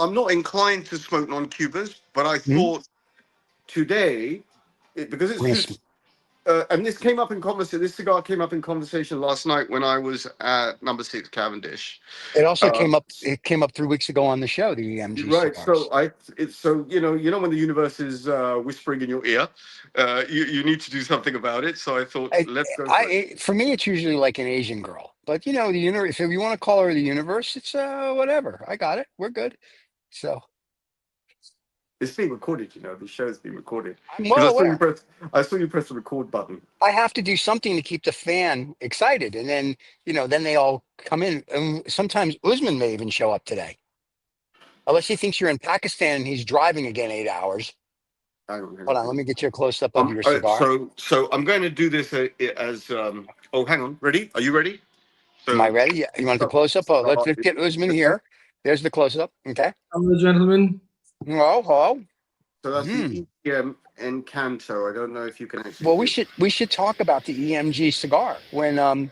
I'm not inclined to smoke non-Cubans, but I Hmm? thought today, because it's We're gonna just, and this came up in conversation. This cigar came up in conversation last night when I was at Number 6 Cavendish. It also Uh, came up. It came up 3 weeks ago on the show. The EMG right. cigars. So you know when the universe is whispering in your ear, you need to do something about it. So I thought, I, let's go for it. for me, it's usually like an Asian girl, but you know, the universe. If you want to call her the universe, it's whatever. I got it. We're good. So It's being recorded, you know. The show's being recorded I'm because well aware. I saw you press the record button. I have to do something to keep the fan excited, and then then they all come in. And sometimes Usman may even show up today, unless he thinks you're in Pakistan and he's driving again 8 hours. Hang on, hang Hold on, on, hang let on. me get you a close up of your cigar. So I'm going to do this as oh, hang on. Ready? Are you ready? Am I So, ready? Yeah, you want the so, close up? Oh, let's uh, get Usman here. There's the close up. Okay. Hello, gentlemen. Oh, oh. so that's the Hmm. EGM Encanto. I don't know if you can actually Well, see we should talk about the EMG cigar when any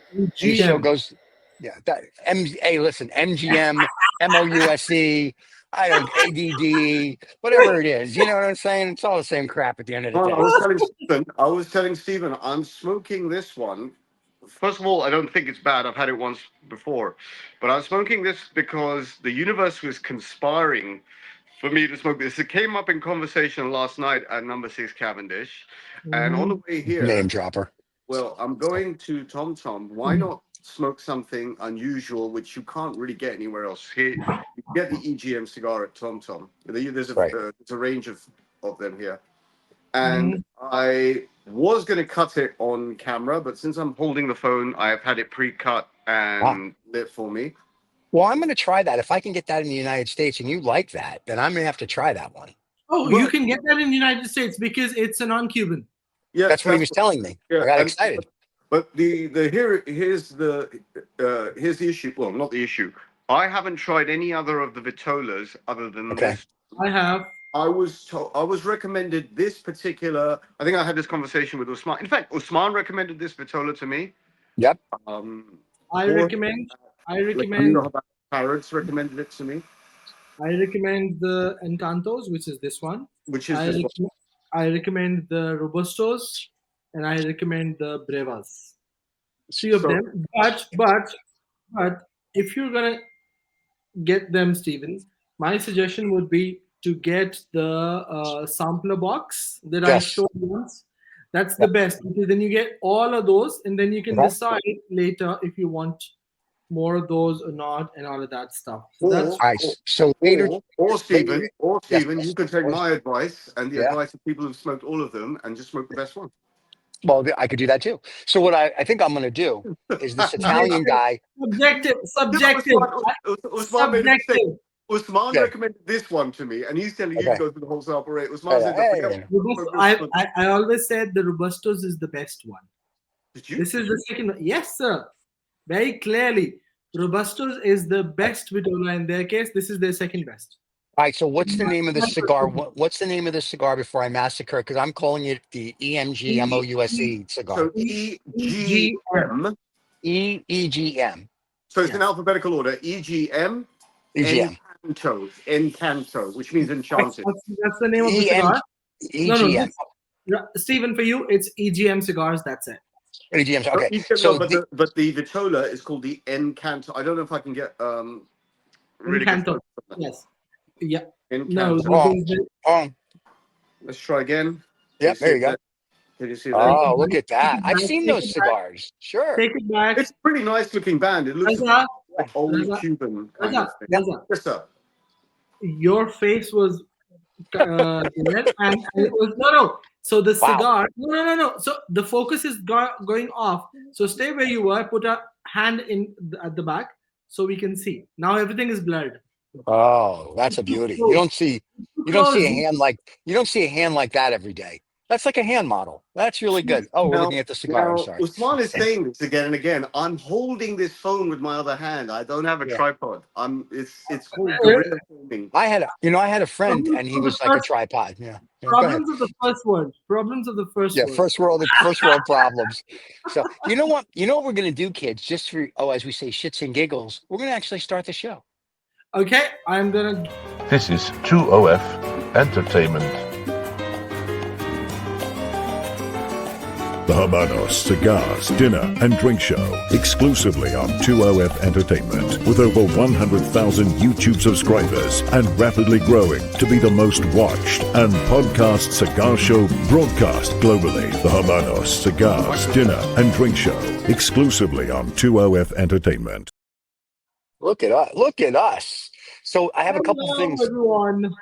show GM. goes. Yeah, that Hey, listen, MGM, MOUSE, I don't ADD, whatever it is. You know what I'm saying? It's all the same crap at the end of the Well, day. I was telling Stephen, I'm smoking this one. First of all, I don't think it's bad. I've had it once before, but I'm smoking this because the universe was conspiring for me to smoke this. It came up in conversation last night at Number 6 Cavendish, and on the Mhm. way Name here, dropper. well, I'm going to Tom Tom. Why not smoke something unusual, which you can't really get anywhere else? Here, you get the EGM cigar at Tom Tom. There's Right. a range of them here. And Mhm. I was going to cut it on camera, but since I'm holding the phone, I have had it pre-cut Wow. and lit for me. Well, I'm going to try that. If I can get that in the United States and you like that, then I'm going to have to try that one. Oh, you Well, can get that in the United States because it's a non-Cuban. yeah, That's what he was telling me. yeah. I got And excited. but here's the issue. Well, not the issue. I haven't tried any other of the Vitolas other than Okay. this. I have. I was recommended this particular. I think I had this conversation with Usman. In fact, Usman recommended this Vitola to me. Yep. I Or recommend. I like you know recommend. about parrots recommended it to me, I recommend the Encantos, which is this one. which is I this one. rec- I recommend the Robustos, and I recommend the Brevas. Three of So them. But if you're gonna get them, Stephen, my suggestion would be to get the sampler box that I Yes. showed once. That's the Yep. best because then you get all of those, and then you can Okay. decide later if you want more of those or not, and all of that stuff. So that's or All right. So later, later. Yes. Stephen, you can take Or- my advice and the Yeah. advice of people who've smoked all of them and just smoke the best one. Well, I could do that too. So what I think I'm going to do is this Italian subjective. guy. Subjective. No, Subjective. Usman made a mistake. Subjective. Usman Okay. recommended this one to me, and he's telling you to Okay. go through the whole sample rate. Usman said the best Hey. Robusto, smoke this one. I always said the Robustos is the best one. Did you? This is the second one. Yes, sir. Very clearly. Robustos is the best Vitola in their case. This is their second best. All right. So what's the name of the cigar? What's the name of the cigar before I massacre? Because I'm calling it the EMG MOUSE cigar. So EGM. EGM. So it's in Yes. alphabetical order. EGM EGM. Encanto, which means enchanted. That's the name of the cigar. EGM. Stephen, for you, it's EGM Cigars. That's it. EGM. So Okay. EGM, So no, but the Vitola is called the Encanto. I don't know if I can get really good Encanto. photos of that. Yes. Yeah. Encanto. oh, Let's try again. yep. There you go. Can you see that? Oh, look at that. Take it I've back, seen take those it back. cigars. Sure. Take it back. It's a pretty nice looking band. It looks Raza, like old Raza, Cuban kind of thing. Raza, Yes, sir. your face was red and it was no. So the Wow. cigar, no. So the focus is going off. So stay where you were. Put a hand at the back so we can see. Now everything is blurred. Oh, that's a beauty. You don't see Close. you don't see a hand like that every day. That's like a hand model. That's really good. Oh, we're looking at the cigar. I'm sorry. Usman is saying this again and again. I'm holding this phone with my other hand. I don't have a Yeah. tripod. It's called guerrilla filming. I had a friend and he was like a tripod. Yeah. Go ahead. Problems of the first word. Problems of the first Yeah, word. first world problems. So you know what we're gonna do, kids, just for as we say, shits and giggles, we're gonna actually start the show. Okay, I'm gonna This is 2OF Entertainment. The Habanos Cigars Dinner and Drink Show, exclusively on 2OF Entertainment, with over 100,000 YouTube subscribers and rapidly growing to be the most watched and podcast cigar show broadcast globally. The Habanos Cigars Dinner and Drink Show, exclusively on 2OF Entertainment. Look at us! Look at us! So I have a couple of Hello, things. everyone.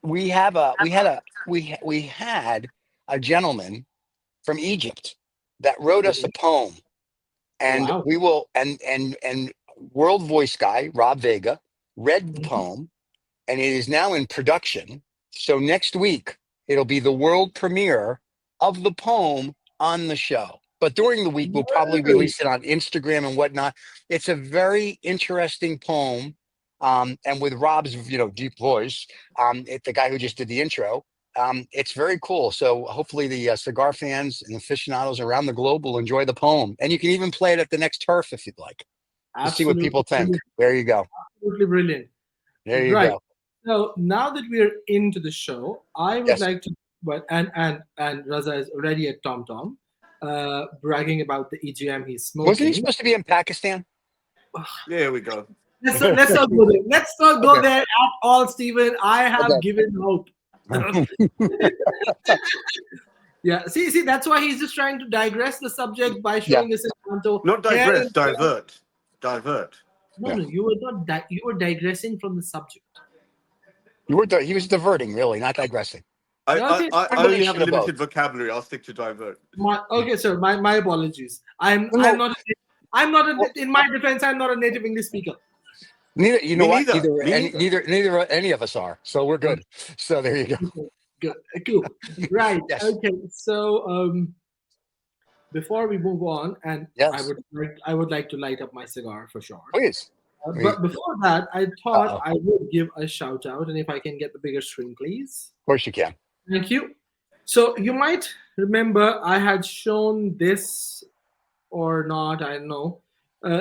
We had a gentleman from Egypt that wrote us a poem, and Wow. we will and world voice guy Rob Vega read the poem, and it is now in production. So next week it'll be the world premiere of the poem on the show. But during the week we'll probably release it on Instagram and whatnot. It's a very interesting poem, and with Rob's deep voice, the guy who just did the intro. It's very cool. So hopefully the cigar fans and aficionados around the globe will enjoy the poem. And you can even play it at the next turf if you'd like to see what people think. Brilliant. There you go. Absolutely brilliant. There you Right. go. So now that we're into the show, I would Yes. like to, and Raza is already at Tom Tom, bragging about the EGM he's smoking. Wasn't he supposed to be in Pakistan? There we go. Let's not go there. Let's not go Okay. there at all, Stephen. I have Okay. given hope. Yeah, see, that's why he's just trying to digress the subject by showing us Encanto. Not digress, divert. Divert. No, Yeah. no, you were not. You were digressing from the subject. He was diverting, really, not digressing. I Okay. only have a Combination of limited both. vocabulary. I'll stick to divert. Okay, sir. My apologies. I'm not. In my defense, I'm not a native English speaker. Neither, you know Me what? neither. Neither any of us are. So we're good. So there you go. Good. Cool. Right. Yes. Okay. So before we move on, and Yes. I would like to light up my cigar for sure. Please. But before that, I thought I would give a shout out, and if I can get the bigger screen, please. Of course you can. Thank you. So you might remember I had shown this or not. I don't know.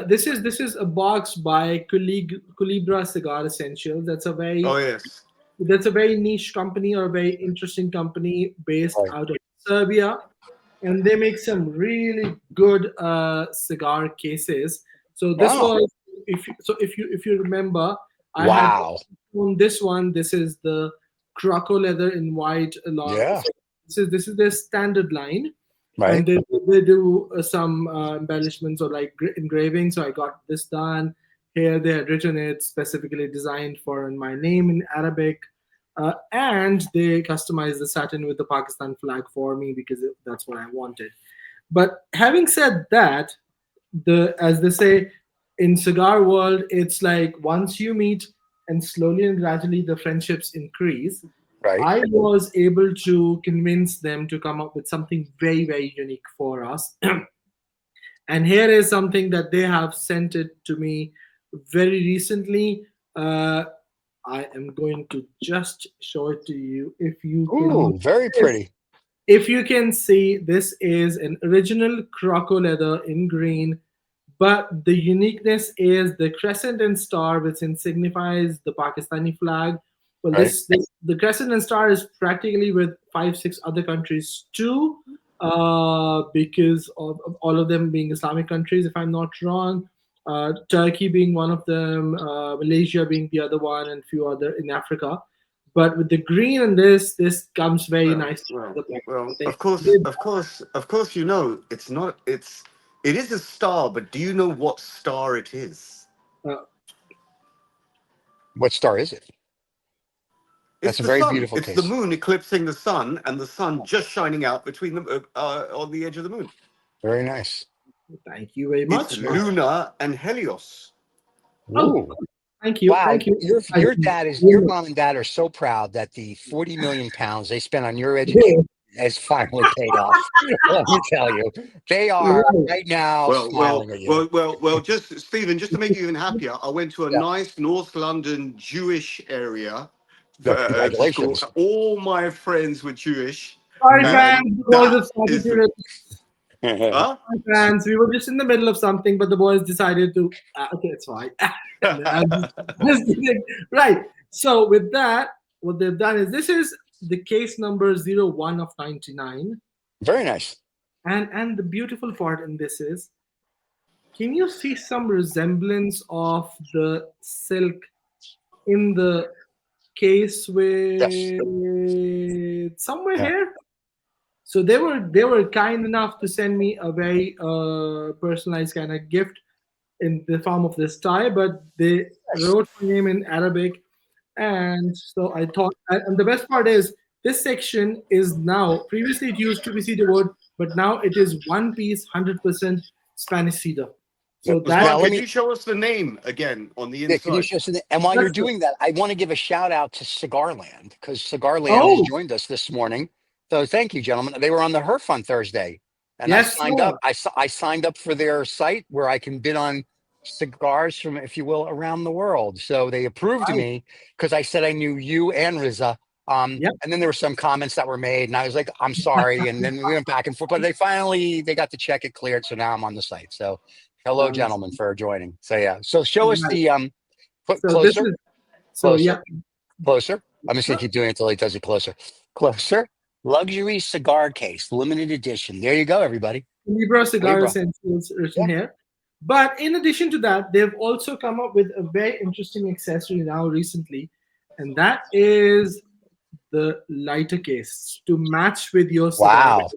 This is a box by Culebra Cigar Essentials. That's a very Oh yes. niche company or a very interesting company based Right. out of Serbia, and they make some really good cigar cases. So this Wow. was if you remember, I Wow. had shown this one. This is the Croco leather in white. Yeah. So this is their standard line. Right. And they do some embellishments or like engraving. So I got this done. Here they had written it specifically designed for my name in Arabic. And they customized the satin with the Pakistan flag for me because that's what I wanted. But having said that, as they say in cigar world, it's like once you meet and slowly and gradually the friendships increase. Right. I was able to convince them to come up with something very, very unique for us. And here is something that they have sent it to me very recently. I am going to just show it to you. If you Ooh, can, very pretty. if you can see, this is an original Croco leather in green. But the uniqueness is the crescent and star, which signifies the Pakistani flag. Well, Right. the crescent and star is practically with 5-6 other countries too, because of all of them being Islamic countries, if I'm not wrong. Turkey being one of them, Malaysia being the other one, and a few other in Africa. But with the green and this comes very nicely. Well, of course, you know, it's not. It is a star, but do you know what star it is? What star is it? That's It's a the very sun. beautiful It's case. the moon eclipsing the sun, and the sun just shining out between them on the edge of the moon. Very nice. Thank you very much. It's Luna and Helios. Ooh. Thank you. Wow. Thank you. Your mom and dad are so proud that the 40 million pounds they spent on your education has finally paid off. Let me tell you, they are right now smiling at you. Well, just Stephen, just to make you even happier, I went to a nice North London Jewish area. Congratulations. School. All my friends were Jewish. Sorry, And fans. The boys that have started is to the- Huh? Fans, we were just in the middle of something, but the boys decided to. Okay, it's fine. I'm just kidding. Right. So with that, what they've done is this is the case number 01 of 99. Very nice. And the beautiful part in this is, can you see some resemblance of the silk in the case Yes. with somewhere Yeah. here? So they were kind enough to send me a very personalized kind of gift in the form of this tie, but they Nice. wrote my name in Arabic, and so I thought. And the best part is this section is now, previously it used to be cedar wood, but now it is one piece, 100% Spanish cedar. So that Now Usman, let could me. you show us the name again on the Yeah, can you inside? show something? And while you're that's the, doing that, I want to give a shout out to Cigarland because Cigarland has oh joined us this morning. So thank you, gentlemen. They were on the HERF on Thursday, and I yes signed up. sir. I signed up for their site where I can bid on cigars from, if you will, around the world. So they approved Right. me because I said I knew you and Riza. Yep. And then there were some comments that were made, and I was like, "I'm sorry." And then we went back and forth, but they got the check it cleared, so now I'm on the site. So hello, Nice. gentlemen, for joining. So yeah, so show us Right. the Put So this closer, is, so closer, yeah. closer. I'm just gonna keep doing it until he does it closer. Closer. Luxury cigar case, limited edition. There you go, everybody. Libra Cigar Libra. Essentials written Yeah. here. But in addition to that, they've also come up with a very interesting accessory now recently, and that is the lighter case to match with your cigar. Wow.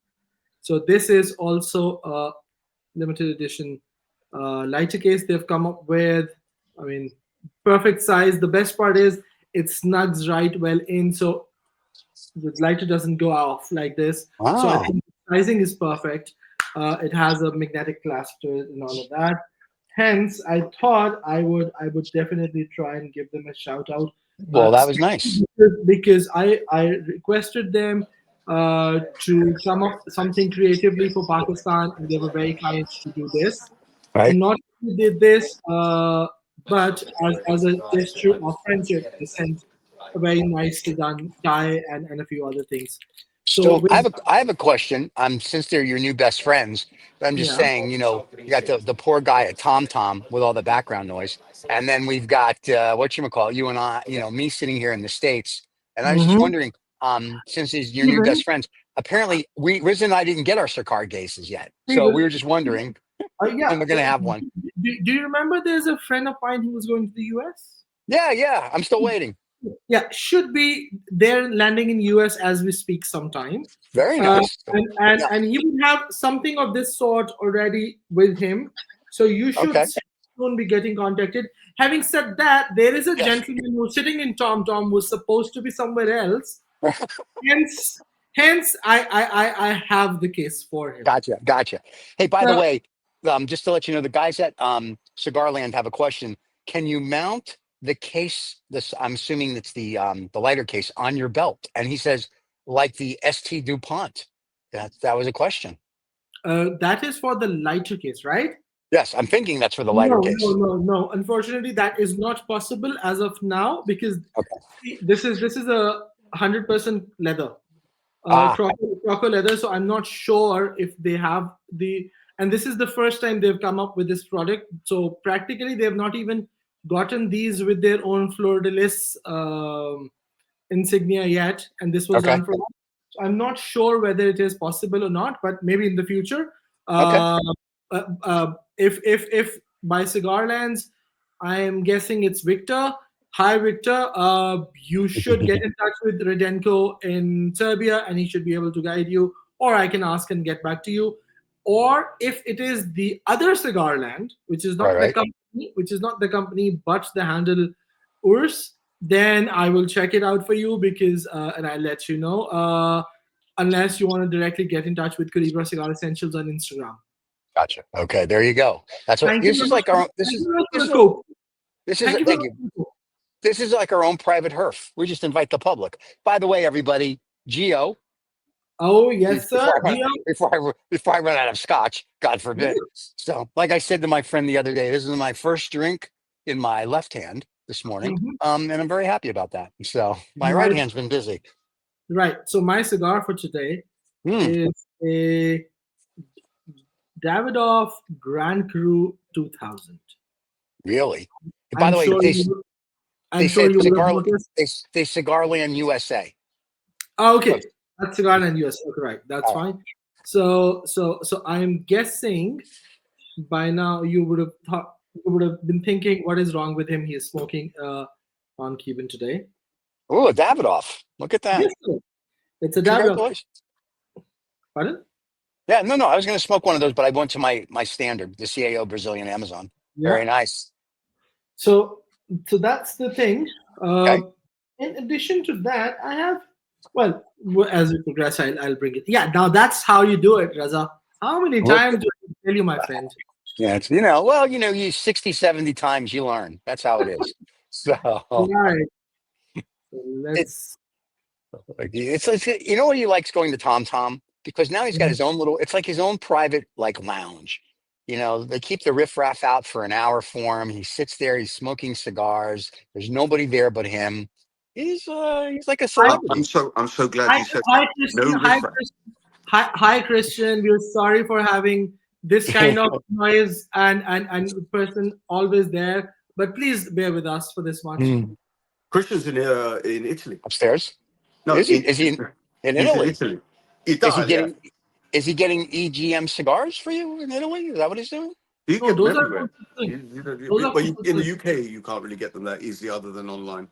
So this is also a limited edition lighter case they've come up with. I mean, perfect size. The best part is it snugs right well in, so the lighter doesn't go off like this. So I Wow. think the sizing is perfect. It has a magnetic clasp to it and all of that. Hence, I thought I would definitely try and give them a shout out, Well, that was especially nice. because I requested them to come up something creatively for Pakistan, and they were very kind to do this. Right. And not only did this, but as a gesture of friendship, they sent a very nicely done tie and a few other things. So So with I have a question. Since they're your new best friends, I'm just yeah, saying, you got the poor guy at Tom Tom with all the background noise, and then we've got whatchamacallit, you and I, me sitting here in the States, and I was just mm-hmm. wondering, since he's your new Steven, best friends, apparently Riz and I didn't get our cigar cases yet, so we Steven, were just wondering yeah. when we're So gonna have one. do you remember? There's a friend of mine who was going to the U.S. Yeah, yeah, I'm still waiting. Yeah, should be there landing in US as we speak sometime. Very nice. So, yeah. And he would have something of this sort already with him. So you should Okay. soon be getting contacted. Having said that, there is a Yes. gentleman who's sitting in Tom Tom who's supposed to be somewhere else. Hence, hence I have the case for him. Gotcha. Gotcha. Hey, by the So, way, just to let you know, the guys at Cigarland have a question. Can you mount the case? This I'm assuming it's the lighter case on your belt. And he says, like the ST DuPont. That was a question. that is for the lighter case, right? Yes, I'm thinking that's for the lighter No, no, case. no, no. Unfortunately, that is not possible as of now because Okay. this is a 100% leather, Ah, croco leather. So I'm not sure if they have the. And this is the first time they've come up with this product. So practically, they have not even gotten these with their own fleur de lis insignia yet, and this was okay. done for. So I'm not sure whether it is possible or not, but maybe in the future. Okay. If by Cigarlands, I am guessing it's Victor. Hi, Victor. You should get in touch with Redenko in Serbia, and he should be able to guide you. Or I can ask and get back to you. Or if it is the other Cigarland, which is Right, not the right. company, but the handle Urs, then I will check it out for you because, and I'll let you know. Unless you want to directly get in touch with Calibra Cigar Essentials on Instagram. Gotcha. Okay, there you go. That's what Thank you this very is much. like our own, Thank you very much for the scope. this is Thank you very thank much you. for the scope. This is like our own private HERF. We just invite the public. By the way, everybody, Geo, Oh, yes, sir. before I run, Gio. before I run out of scotch, God forbid. So, like I said to my friend the other day, this is my first drink in my left hand this morning, Mhm. and I'm very happy about that. So, my right My, hand's been busy. right. So my cigar for today Mm, is a Davidoff Grand Cru 2000. really? By I'm the way, it sure tastes you. I'm sure you would have noticed. They Cigarland USA. Oh, okay, Look, that's Cigar and US. Okay, right, that's all right. fine. So I'm guessing by now you would have thought, you would have been thinking, what is wrong with him? He is smoking non-Cuban today. Oh, a Davidoff. Look at that. Yes, sir. It's a Davidoff. Congratulations. Pardon? Yeah, no, I was going to smoke one of those, but I went to my standard, the CAO Brazilian Amazon. Yeah. Very nice. So that's the thing. Okay. In addition to that, I have, well, as we progress, I'll bring it. Yeah, now that's how you do it, Raza. How many Look. times do I tell you, my friend? Yeah, it's, you 60, 70 times you learn. That's how it is. So Right. So it's you know what he likes going to Tom Tom? Because now he's got his own little, it's like his own private like lounge. They keep the riffraff out for an hour for him. He sits there, he's smoking cigars. There's nobody there but him. He's like a celebrity. I'm so glad you said Hi, that. Christian. No Hi, riffraff. Christian. Hi, Christian. We're sorry for having this kind of noise and person always there. But please bear with us for this much. Christian's in Italy. Upstairs? No, Is he in he's Italy? in Italy. Is he getting EGM cigars for you in Italy? Is that what he's doing? You No, get them those are everywhere. those are But in the UK, you can't really get them that easily other than online.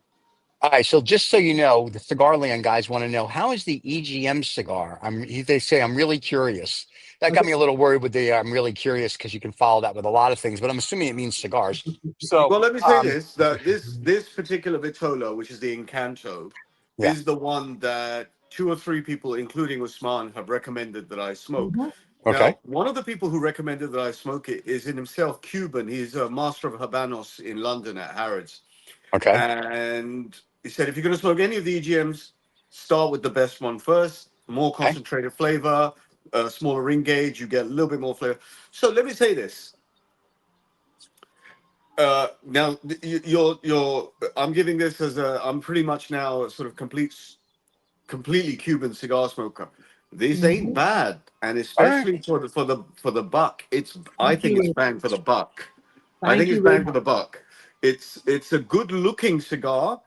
All right, so just so you know, the Cigarland guys want to know, how is the EGM cigar? They say I'm really curious. That got me a little worried with the I'm really curious, because you can follow that with a lot of things, but I'm assuming it means cigars. So, Well, let me say that this particular Vitola, which is the Encanto, Yeah. is the one that 2 or 3 people, including Usman, have recommended that I smoke. Okay. Now, one of the people who recommended that I smoke it is in himself Cuban. He's a master of Habanos in London at Harrods. Okay. And he said, if you're going to smoke any of the EGMs, start with the best one first. More concentrated flavor, smaller ring gauge, you get a little bit more flavor. So let me say this. Now, I'm giving this as I'm pretty much now a sort of completely Cuban cigar smoker. This ain't bad, and especially for the buck, I think it's bang for the buck. I think it's bang for the buck. It's a good looking cigar.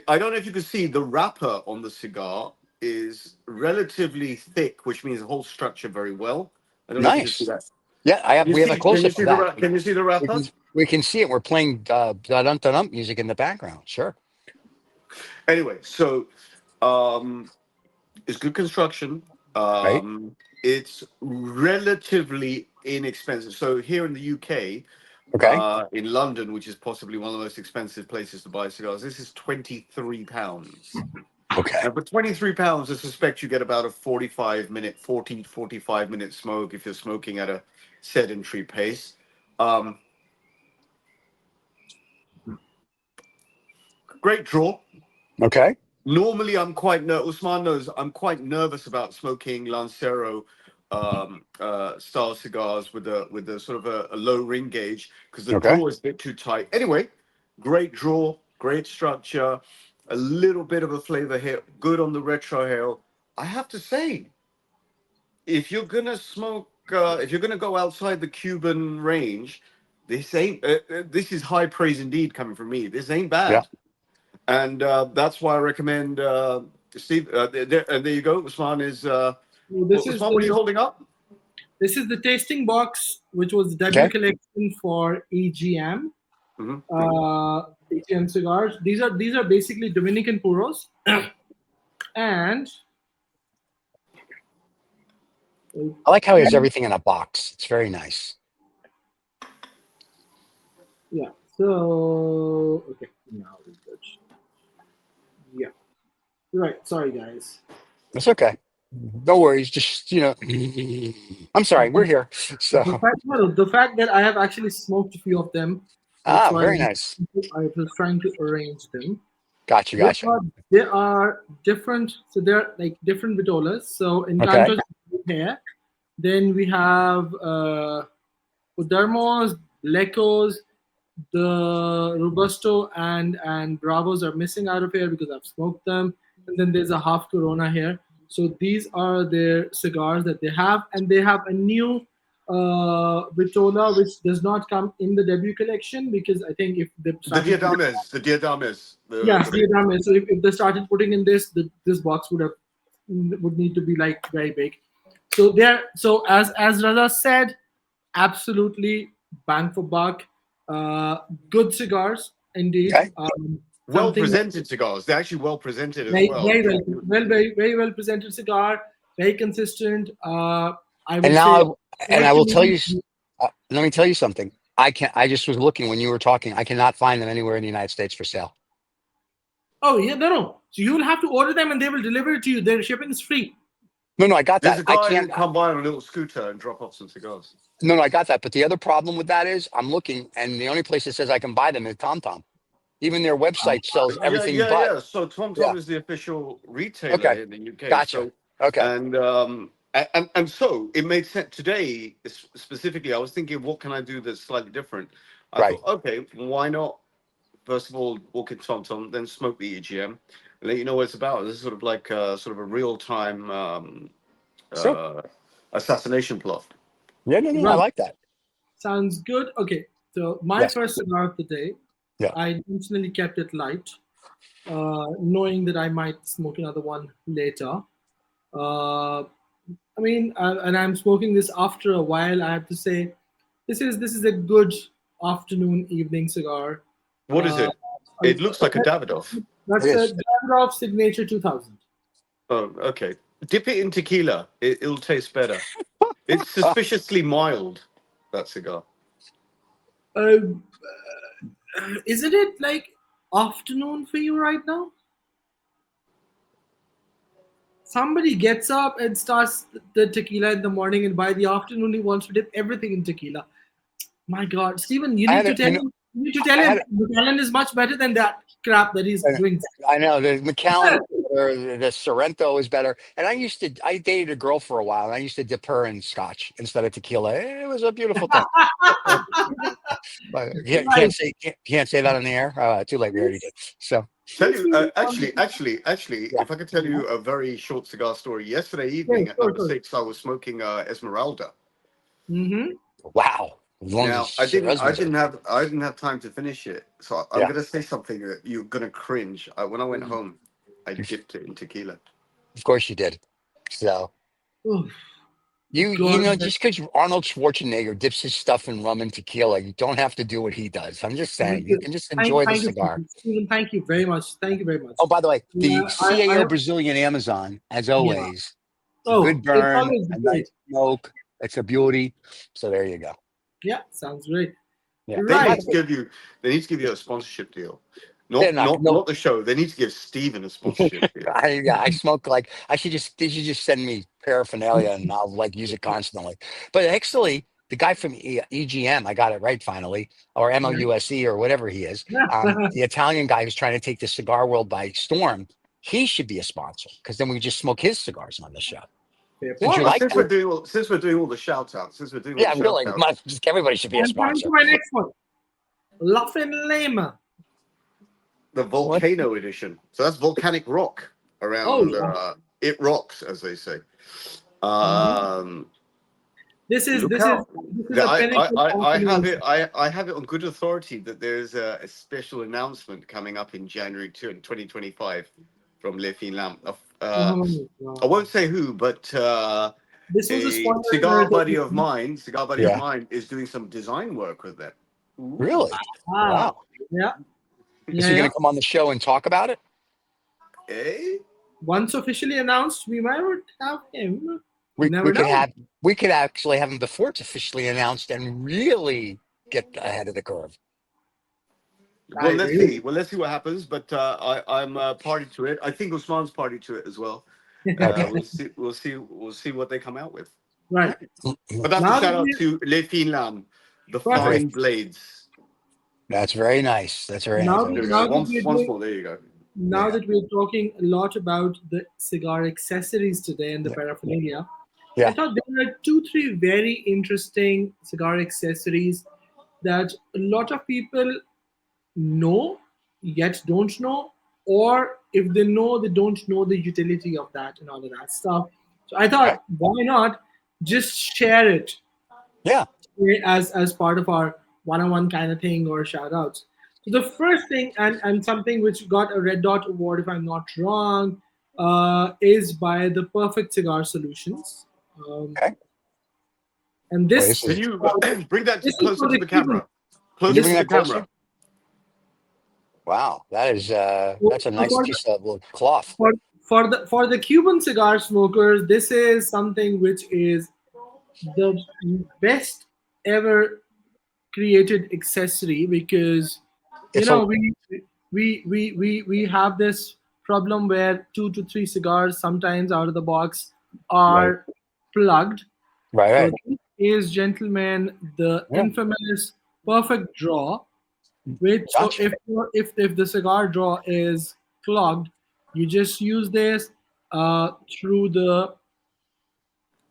I don't know if you can see the wrapper on the cigar is relatively thick, which means it holds structure very well. I don't know if you can see that. Yeah, we have a close up of that. Can you see the wrapper? We can see it. We're playing da-dum-da-dum music in the background. Sure. Anyway, so it's good construction. Right. It's relatively inexpensive. So here in the UK, Okay. in London, which is possibly one of the most expensive places to buy cigars, this is £23. Okay. And for £23, I suspect you get about a 40 to 45 minute smoke if you're smoking at a sedentary pace. Great draw. Okay. Normally, Usman knows I'm quite nervous about smoking Lancero style cigars with a sort of a low ring gauge, because the draw is a bit too tight. Anyway, great draw, great structure, a little bit of a flavor here, good on the retrohale. I have to say, if you're gonna smoke, if you're gonna go outside the Cuban range, this ain't. This is high praise indeed coming from me. This ain't bad. Yeah. And that's why I recommend Steve. There you go. Usman is. Usman, what are you holding up? This is the tasting box, which was the debut collection for EGM. EGM cigars. These are basically Dominican puros, and I like how he has everything in a box. It's very nice. Yeah. So okay, now we good. Yeah. Right. Sorry, guys. That's okay. No worries. Just I'm sorry. We're here. So the fact that I have actually smoked a few of them. That's why very nice. I was trying to arrange them. Gotcha. They are different. So they're like different vitolas. So Encanto here. Then we have Udermos, Lecos, the Robusto and Bravos are missing out of here because I've smoked them. And then there's a half Corona here. So these are their cigars that they have, and they have a new Vitola, which does not come in the debut collection, because I think if they The Diadames. yes, the Adames. So if they started putting in this box would need to be like very big. So as Raza said, absolutely bang for buck, good cigars indeed. Okay. Well Something presented cigars. They're actually well presented as very, well. very well presented cigar, very consistent. I would And say, now, I will tell you. Let me tell you something. I just was looking when you were talking. I cannot find them anywhere in the United States for sale. Oh yeah, no. So you will have to order them, and they will deliver it to you. Their shipping is free. No, I got There's that. a I guy who can't. will come by on a little scooter and drop off some cigars. No, I got that. But the other problem with that is I'm looking, and the only place that says I can buy them is TomTom. Even their website sells everything but. Yeah. So TomTom Yeah. is the official retailer Okay. in the UK. Gotcha. So Okay. and so it made sense today. Specifically, I was thinking, what can I do that's slightly different? I Right. thought, okay, why not? First of all, walk in TomTom, then smoke the EGM, and let you know what it's about. This is sort of like sort of a real time So assassination plot. yeah, no, I Right. like that. Sounds good. Okay, so my Yes. first cigar of the day, Yeah. I intentionally kept it light, knowing that I might smoke another one later. And I'm smoking this after a while. I have to say, this is a good afternoon, evening cigar. What is it? It looks like a Davidoff. That's It a is. Davidoff Signature 2000. Oh, okay. Dip it in tequila. It'll taste better. It's suspiciously mild, that cigar. Uh, isn't it like afternoon for you right now? Somebody gets up and starts the tequila in the morning, and by the afternoon he wants to dip everything in tequila. My God, Stephen, you I need had to a, tell you know, him. You need to tell I him had. Macallan is much better than that crap that he's doing. I know the Macallan or the Sorrento is better. And I dated a girl for a while, and I used to dip her in scotch instead of tequila. It was a beautiful thing. But you Right. can't say that on the air. Too late. We already did. So Tell you, actually, yeah. if I could tell you a very short cigar story. Yesterday Sure, evening at sure, number sure. 6, I was smoking Esmeralda. Mm-hmm. Wow. As long Now, as I your didn't, I husband's didn't have, I didn't have time to finish it. So I'm yeah. gonna say something that you're gonna cringe. When I went home, I dipped it in tequila. Of course you did. So Oh, you God. know, just because Arnold Schwarzenegger dips his stuff in rum and tequila, you don't have to do what he does. I'm just saying, you can just enjoy the Thank you, cigar. Stephen. Thank you very much. Thank you very much. Oh, by the way, the I CAO Brazilian Amazon, as yeah. always, it's a Oh, good it's burn, always a great. nice smoke. It's a beauty. So there you go. Yeah, sounds great. Yeah. They Right. need to give you, they need to give you a sponsorship deal. They're Not, not not, no. not the show. They need to give Steven a sponsorship deal. I smoke like they should just send me paraphernalia and I'll like use it constantly. But actually, the guy from EGM, I got it right finally, or MOUSE or whatever he is, the Italian guy who's trying to take the cigar world by storm, he should be a sponsor because then we just smoke his cigars on the show. Fair Since you point. like Since that, we're doing all the shout outs, yeah, really, just everybody should be a I'm coming to sponsor. my next one. Laughing Lama. the What? volcano edition. So that's volcanic rock Oh, around. yeah. It rocks, as they say. This is Look this is out! this is a pinnacle I have afternoon. it. I have it on good authority that there's a special announcement coming up in January 2025 from Le Finlam. Oh, I God. won't say who, but This was a a spoiler cigar alert. buddy of mine, Yeah, is doing some design work with them. really? Wow. Wow. Yeah. Is Yeah, he going yeah. to come on the show and talk about it? Eh? Once officially announced, we might have him. You We never know. we could actually have him before it's officially announced and really get ahead of the curve. Well, I agree. let's see what happens. But I'm party to it. I think Usman's party to it as well. Okay. We'll see what they come out with. Right. But that's a Now shout that out we to Le Finlam, the perfect. fine blades. That's very nice. That's very Now, nice. There we now go. that Once we're once doing, more. There you go. now Yeah. that we're talking a lot about the cigar accessories today and the Yeah. paraphernalia, Yeah. I thought there are 2-3 very interesting cigar accessories that a lot of people know yet don't know, or if they know, they don't know the utility of that and all of that stuff. So I Okay. thought, why not just share it Yeah. as part of our one-on-one kind of thing or shout outs. So the first thing, and something which got a red dot award if I'm not wrong, is by the Perfect Cigar Solutions. um, Okay. and Boy, this Can is. you bring that this is closer for to the the Cuban. camera? Can you Closer bring to This the that closer? camera. Wow, that is so that's a nice piece of cloth. for, for the Cuban cigar smokers, this is something which is the best ever created accessory, because you It's a know we have this problem where 2 to 3 cigars sometimes out of the box right, are plugged. right, So right. this is, gentlemen, the Yeah, infamous perfect draw, which, so gotcha. if the cigar draw is clogged, you just use this through the.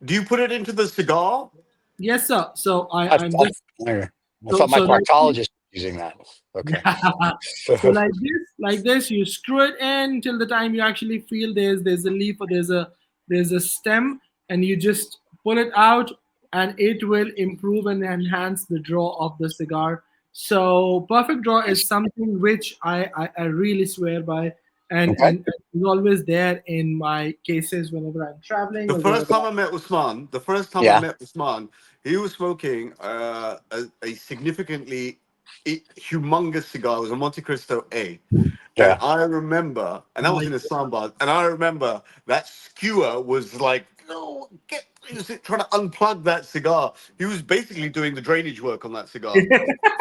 Do you put it into the cigar? Yes, sir. So I I'm thought, just I so thought my so like proctologist was using that. Okay. so like this, you screw it in till the time you actually feel there's a leaf, or there's a stem, and you just pull it out, and it will improve and enhance the draw of the cigar. So perfect draw is something which I really swear by, Okay. and is always there in my cases whenever I'm traveling The or first whenever. time I met Usman, Yeah. he was smoking a significantly humongous cigar. It was a Monte Cristo A. And Yeah. I remember, and that was Like, in Islamabad, and I remember that skewer was like, no, he was trying to unplug that cigar. He was basically doing the drainage work on that cigar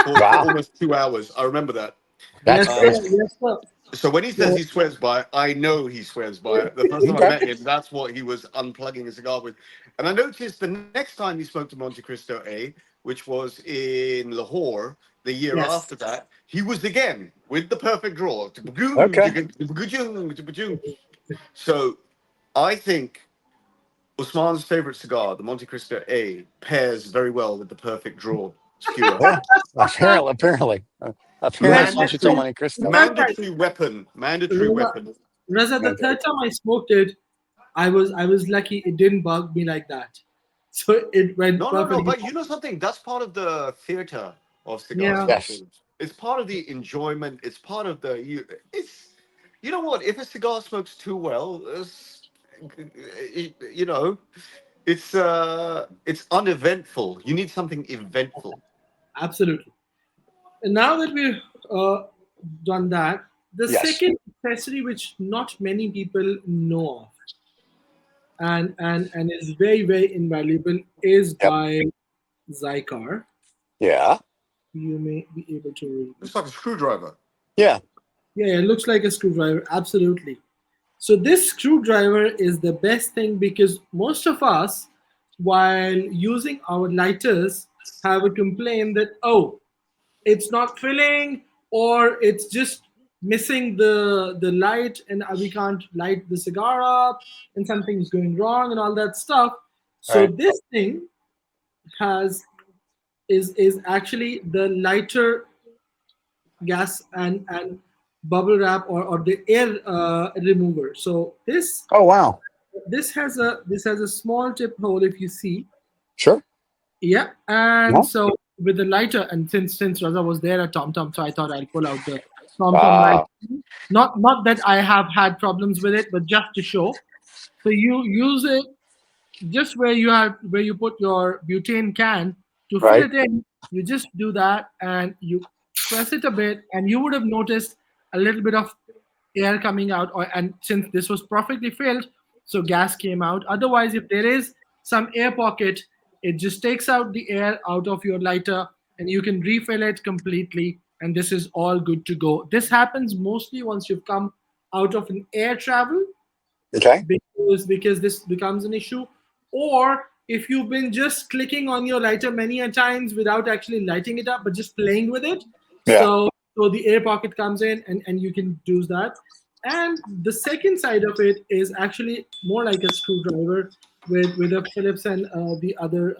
for Wow. almost 2 hours. I remember that. That's yes sir, Um, crazy. yes sir. so when he says So he swears by it, I know he swears by it. The first time I Okay. met him, that's what he was unplugging a cigar with. And I noticed the next time he smoked a Monte Cristo A, which was in Lahore the year yes. after that, he was again with the perfect draw. Okay. So I think Usman's favorite cigar, the Monte Cristo A, pairs very well with the perfect draw skewer. Yeah. Apparently. Apparently, And so should tell Mandatory, Monte in Cristo. fact, mandatory weapon, mandatory Reza, weapon. Reza, the Okay. third time I smoked it, I was lucky it didn't bug me like that. So it went No, no, no. perfectly But fine. you know something? That's part of the theater of cigar Yeah, Yes. smoking. It's part of the enjoyment. It's part of the you. It's you know what? If a cigar smokes too well, you know, it's uneventful. You need something eventful. absolutely. And now that we've done that, the Yes. second accessory which not many people know of, and is very, very invaluable, is Yep. by Zycar. Yeah. You may be able to read it. It's like a screwdriver. Yeah. Yeah, it looks like a screwdriver. Absolutely. So this screwdriver is the best thing, because most of us, while using our lighters, have a complaint that, oh, it's not filling, or it's just missing the light, and we can't light the cigar up, and something's going wrong and all that stuff. So Right. this thing has is actually the lighter gas and bubble wrap, or the air remover. So Oh wow. this has a small tip hole, if you see. Sure. Yeah, and No. so with the lighter, and since Raza was there at TomTom, so I thought I'll pull out the TomTom light. Ah. Not that I have had problems with it, but just to show. So you use it just where you put your butane can to fill Right. it in. You just do that, and you press it a bit, and you would have noticed a little bit of air coming out, and since this was perfectly filled, so gas came out. Otherwise, if there is some air pocket, it just takes out the air out of your lighter, and you can refill it completely, and this is all good to go. This happens mostly once you've come out of an air travel, Okay. because this becomes an issue, or if you've been just clicking on your lighter many a times without actually lighting it up, but just playing with it. Yeah. So the air pocket comes in, and you can do that. And the second side of it is actually more like a screwdriver with a Phillips and the other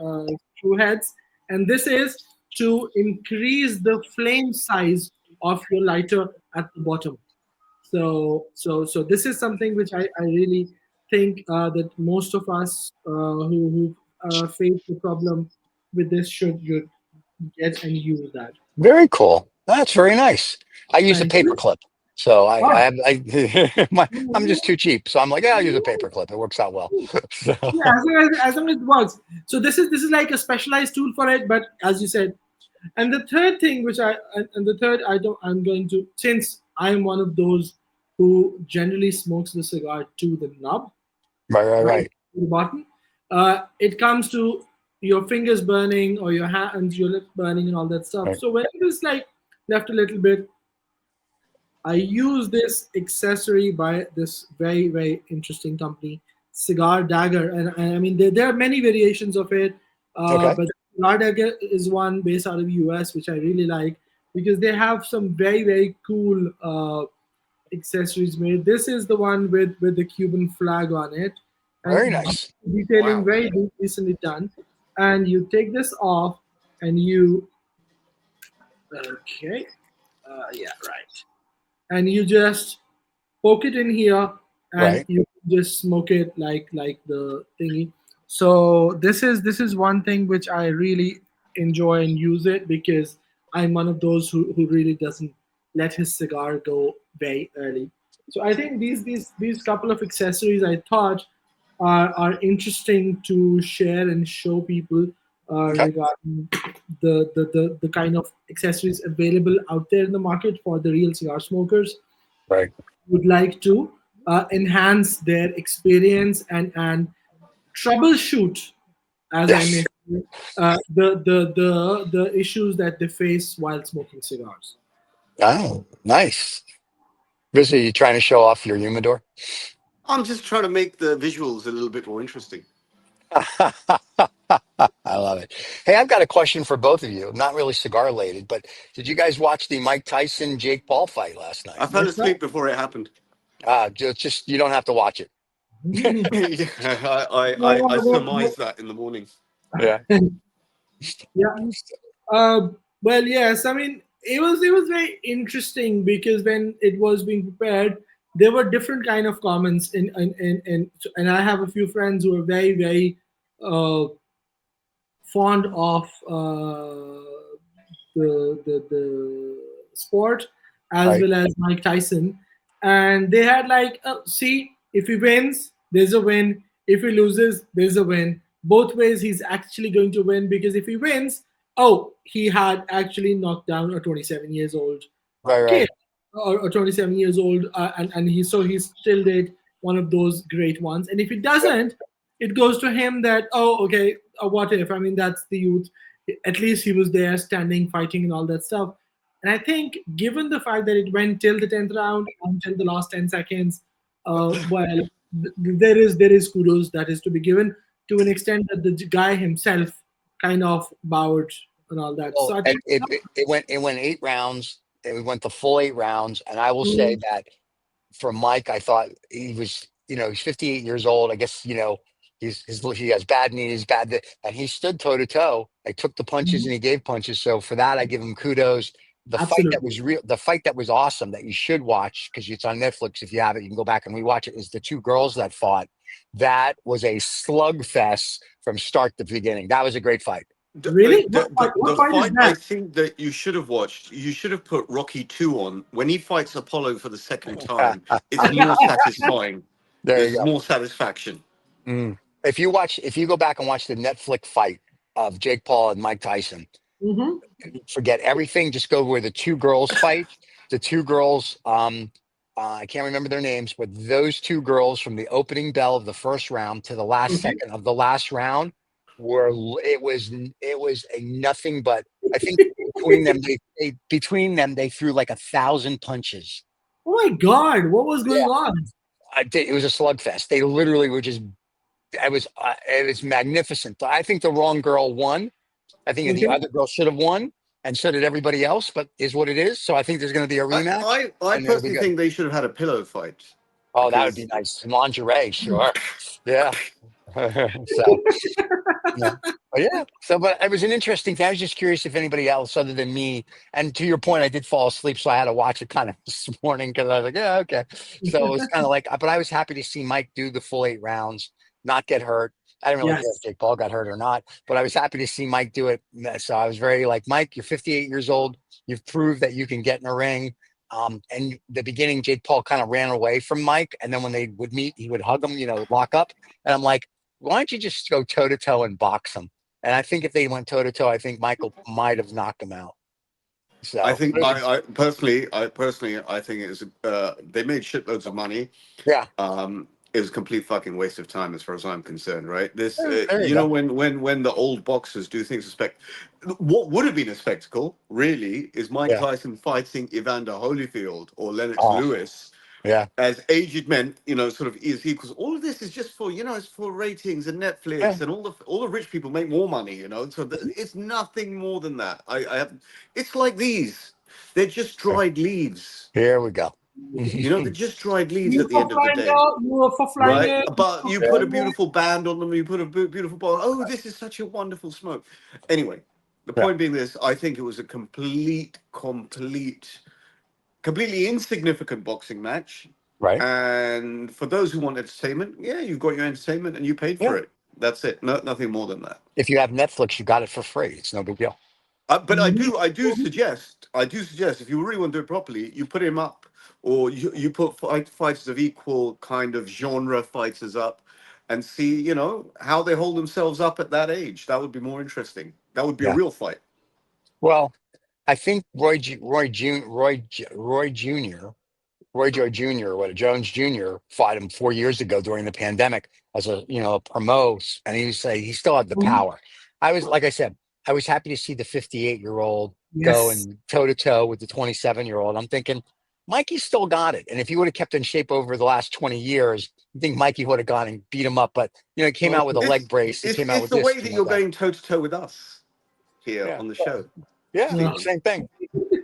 screw heads, and this is to increase the flame size of your lighter at the bottom. So this is something which I really think that most of us who face the problem with this should you get and use that. Very cool. That's very nice. I use a Thank you. paper clip. So Oh, I'm just too cheap. So I'm like, yeah, I'll use a paper clip. It works out well. So, yeah, as long as it works. So this is like a specialized tool for it, but as you said, and the third thing which and the third I don't I'm going to, since I'm one of those who generally smokes the cigar to the knob, right, right. to the bottom. It comes to your fingers burning or your hands, your lip burning, and all that stuff. Right. So when it is like left a little bit, I use this accessory by this very, very interesting company, Cigar Dagger. And I mean, there are many variations of it, Okay. but Cigar Dagger is one based out of the US, which I really like because they have some very, very cool accessories made. This is the one with the Cuban flag on it, Very and nice. detailing Wow. very decently done. And you take this off, and you okay, yeah, right, and you just poke it in here, and Right. you just smoke it like the thingy. So this is one thing which I really enjoy and use it because I'm one of those who really doesn't let his cigar go very early. So I think these couple of accessories I thought are interesting to share and show people Okay. regarding the kind of accessories available out there in the market for the real cigar smokers Right. would like to enhance their experience and troubleshoot, as I may Yes. say, the issues that they face while smoking cigars. Oh, nice. Busy, you trying to show off your humidor? I'm just trying to make the visuals a little bit more interesting. I love it. Hey, I've got a question for both of you. Not really cigar related, but did you guys watch the Mike Tyson Jake Paul fight last night? I fell Yes, sir. asleep before it happened. Just you don't have to watch it. Yeah, I surmised that in the morning. Yeah. Yeah. Uh, well, yes. I mean, it was very interesting because when it was being prepared, there were different kind of comments and I have a few friends who are very very uh, fond of the sport as Right. well as Mike Tyson, and they had like, see, if he wins, there's a win. If he loses, there's a win. Both ways, he's actually going to win because if he wins, oh, he had actually knocked down a 27 years old Right. kid Right. or 27 years old, and he's still did one of those great ones. And if he doesn't, it goes to him that, oh, okay, what if? I mean, that's the youth. At least he was there, standing, fighting, and all that stuff. And I think, given the fact that it went till the 10th round, until the last 10 seconds, well, there is kudos that is to be given to an extent that the guy himself kind of bowed and all that. Well, So I and think, it went 8 rounds. It went the full 8 rounds, and I will say mm, that for Mike, I thought he was, he's 58 years old. I guess, he has bad knees, and he stood toe to toe. I took the punches mm, and he gave punches. So for that, I give him kudos. absolutely. The fight that was awesome that you should watch because it's on Netflix. If you have it, you can go back and rewatch it. Is the two girls that fought. That was a slugfest from start to beginning. That was a great fight. Really? What The fight is fight I that? think that you should have watched, you should have put Rocky 2 on. When he fights Apollo for the second time, it's more satisfying. There you There's go. more satisfaction. Mm. If you go back and watch the Netflix fight of Jake Paul and Mike Tyson, Hmm. forget everything. Just go where the two girls fight. The two girls, I can't remember their names, but those two girls from the opening bell of the first round to the last Okay. second of the last round it was a nothing but. I think between them they threw like 1,000 punches. Oh my God, what was Yeah, going on? it was a slugfest. They literally were just. It was magnificent. I think the wrong girl won. I think the Okay. other girl should have won, and so did everybody else. But is what it is. So I think there's going to be a rematch, I and it'll be personally good. think they should have had a pillow fight Oh, that would be because nice. Lingerie, sure. Yeah. So yeah. But yeah. So, but it was an interesting thing. I was just curious if anybody else other than me. And to your point, I did fall asleep, so I had to watch it kind of this morning because I was like, yeah, okay. So it was kind of like, but I was happy to see Mike do the full 8 rounds, not get hurt. I didn't really care if Yes. Jake Paul got hurt or not, but I was happy to see Mike do it. So I was very like, Mike, you're 58 years old. You've proved that you can get in a ring. And the beginning, Jake Paul kind of ran away from Mike. And then when they would meet, he would hug him, lock up. And I'm like, why don't you just go toe to toe and box him? And I think if they went toe to toe, I think Michael might have knocked him out. I So, think I think it was they made shitloads of money. yeah, It was a complete fucking waste of time as far as I'm concerned, right? This, there you go. when the old boxers do things, what would have been a spectacle, really, is Mike Yeah. Tyson fighting Evander Holyfield or Lennox Oh, Lewis yeah. as aged men, sort of is equals. All of this is just for, it's for ratings and Yeah. Netflix, and all the rich people make more money, So it's nothing more than that. I have, it's like these. They're just dried leaves. Here we go. They're just dried leaves You at the for end of the flying day, out, you were for flying right? in, you But for you put a flying in. beautiful band on them, you put a beautiful ball. Oh, this is such a wonderful smoke. Anyway, the Yeah. point being this, I think it was a completely insignificant boxing match. Right. And for those who want entertainment, yeah, you've got your entertainment and you paid Yeah. for it. That's it. No, nothing more than that. If you have Netflix, you got it for free. It's no big deal. But I do suggest if you really want to do it properly, you put him up, or you put fighters of equal kind of genre fighters up, and see, how they hold themselves up at that age. That would be more interesting. That would be a Yeah. real fight. Well, I think Roy Jr. Roy Joy Jr. or what Jones Jr. fought him 4 years ago during the pandemic as a promote, and he still had the Mhm. power. I was like I said, I was happy to see the 58-year-old go Yes. and toe to toe with the 27-year-old. I'm thinking Mikey still got it, and if he would have kept in shape over the last 20 years, I think Mikey would have gone and beat him up. But he came Oh, out with a leg It's brace. He it's came out it's with the this. way Came that out you're with that. going toe to toe with us here Yeah, on the show, yeah, yeah. Stephen. same thing.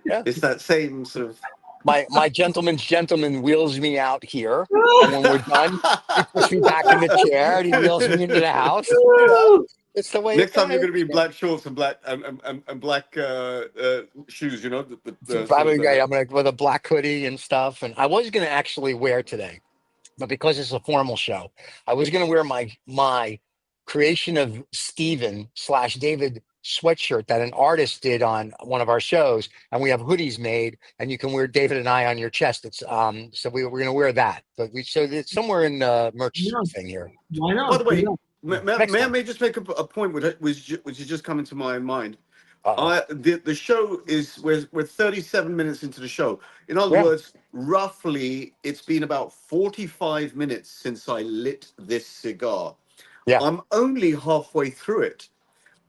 Yeah. It's that same sort of. My gentleman's gentleman wheels me out here, and when we're done, he puts me back in the chair and he wheels me into the house. It's the way Next it time you're goes. going to be in black shorts and black and black shoes, the sort of Probably right. the. I'm gonna with a black hoodie and stuff. And I was gonna actually wear today, but because it's a formal show, I was gonna wear my creation of Steven/David sweatshirt that an artist did on one of our shows, and we have hoodies made, and you can wear David and I on your chest. It's so we're gonna wear that. But so it's somewhere in the merch Yeah. thing here Why By the not? way, Yeah. next may I time. may just make a point which is just coming to my mind. Uh-oh. The show is we're 37 minutes into the show. In other Yeah, words, roughly, it's been about 45 minutes since I lit this cigar. yeah, I'm only halfway through it,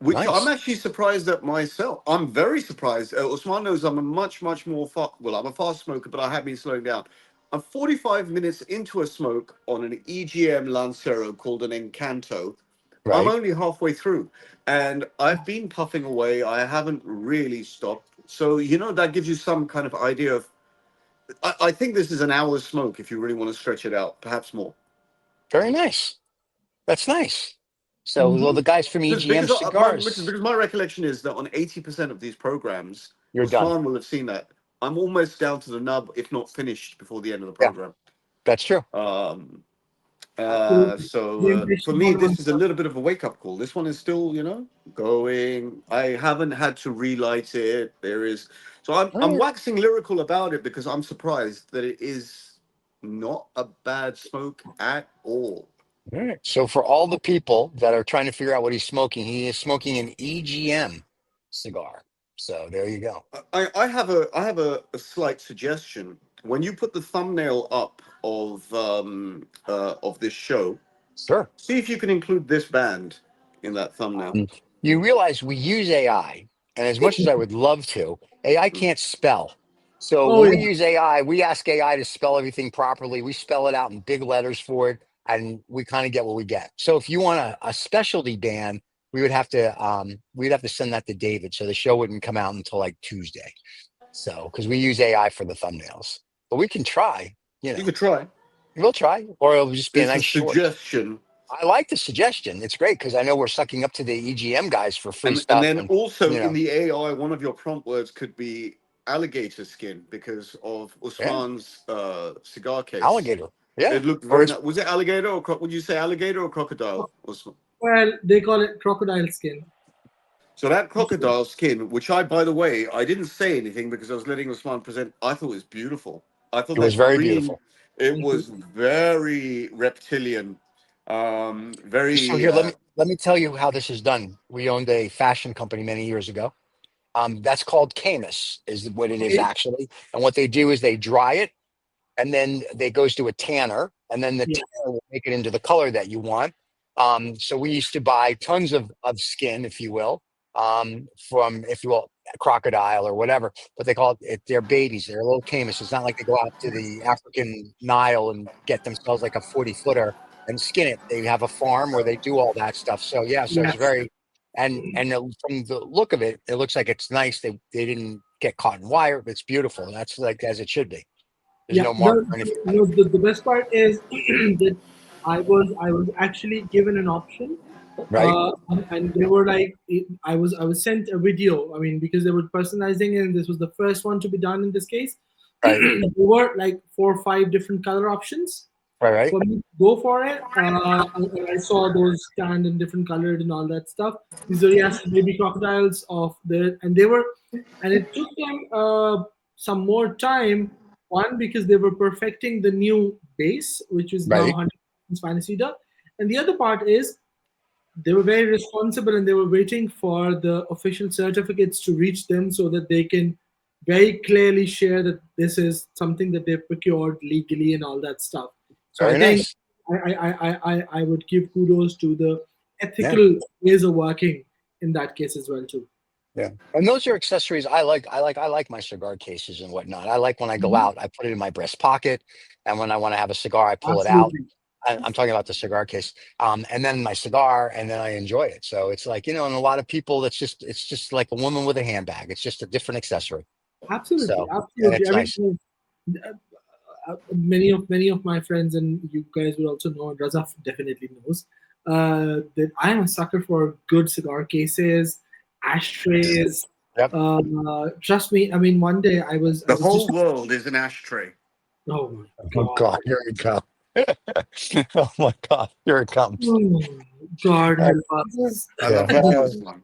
which I'm nice. actually surprised at myself. I'm very surprised. Osman knows I'm a much more I'm a fast smoker, but I have been slowing down. I'm 45 minutes into a smoke on an EGM Lancero called an Encanto. I'm Right. only halfway through, and I've been puffing away. I haven't really stopped. So, that gives you some kind of idea of. I think this is an hour's smoke if you really want to stretch it out, perhaps more. Very nice. That's nice. So, well, Mhm. the guys from Because EGM because Cigars, because my recollection is that on 80% of these programs, you're done. Usman will have seen that. I'm almost down to the nub, if not finished, before the end of the Yeah, program. that's true. Um, Absolutely. The for impatient me, one this is a was- little bit of a wake up call. This one is still, going. I haven't had to relight it. There is, so All I'm right. waxing lyrical about it because I'm surprised that it is not a bad smoke at all. All right. So, for all the people that are trying to figure out what he's smoking, he is smoking an EGM cigar. So, there you go. I have a slight suggestion. When you put the thumbnail up of this show, Sure. see if you can include this band in that thumbnail. You realize we use AI, and as much as I would love to, AI can't spell. So Oh when we yeah. use AI, we ask AI to spell everything properly. We spell it out in big letters for it, and we kind of get what we get. So if you want a specialty band, we'd have to send that to David. So the show wouldn't come out until like Tuesday. So because we use AI for the thumbnails, but we can try. You could try. We'll try, or it'll just be a It's a nice short. suggestion. I like the suggestion. It's great because I know we're sucking up to the EGM guys for free And stuff, then and also you in know, the AI, one of your prompt words could be alligator skin because of yeah, Usman's cigar case. alligator, yeah, It looked or very his nice. Was it alligator or would you say alligator or crocodile? Usman? Well, they call it crocodile skin. So that crocodile skin, which I, by the way, I didn't say anything because I was letting Usman present. I thought it was beautiful. I thought It was that very green, beautiful. it Thank you. was very reptilian, So very. here, let me tell you how this is done. We owned a fashion company many years ago. That's called Camus, is what it is Okay. actually. And what they do is they dry it, and then they goes to a tanner, and then the Yeah. tanner will make it into the color that you want. So we used to buy tons of skin, if you will, from, if you will, crocodile or whatever, but they call it, they're babies. They're little camus. It's not like they go out to the African Nile and get themselves like a 40-footer and skin it. They have a farm where they do all that stuff. So yeah, so it's Yes. very, from the look of it, it looks like it's nice. They didn't get caught in wire. It's beautiful. That's like as it should be. There's Yeah. no mark No, or anything on it, no. The best part is that I was actually given an option, right? and they were like, I was sent a video. I mean, because they were personalizing, and this was the first one to be done in this case. Right, There were like 4 or 5 different color options right. for me to go for it. And I saw those stand in different colored and all that stuff. These are, yes, baby crocodiles of the, and they were, and it took them some more time. One, because they were perfecting the new base, which is now Right. 100% Spanish cedar, and the other part is they were very responsible and they were waiting for the official certificates to reach them so that they can very clearly share that this is something that they've procured legally and all that stuff. So I Very think nice. I would give kudos to the Yeah. ethical ways of working in that case as well too. Yeah. And those are accessories I like. I like my cigar cases and whatnot. I like when I go Mhm. out, I put it in my breast pocket. And when I want to have a cigar, I pull it out. Absolutely. I'm talking about the cigar case. And then my cigar, and then I enjoy it. So it's like, and a lot of people, it's just like a woman with a handbag. It's just a different accessory. Absolutely. So, and Absolutely. it's I nice. mean, many of my friends, and you guys will also know, Razaf definitely knows, that I am a sucker for good cigar cases, ashtrays. Yep. Trust me. I mean, one day I was The just, whole world is an ashtray. oh my Oh god, God, here it comes. Oh my God, here it comes. oh, God Uh, help us. I yeah. love you too, Usman.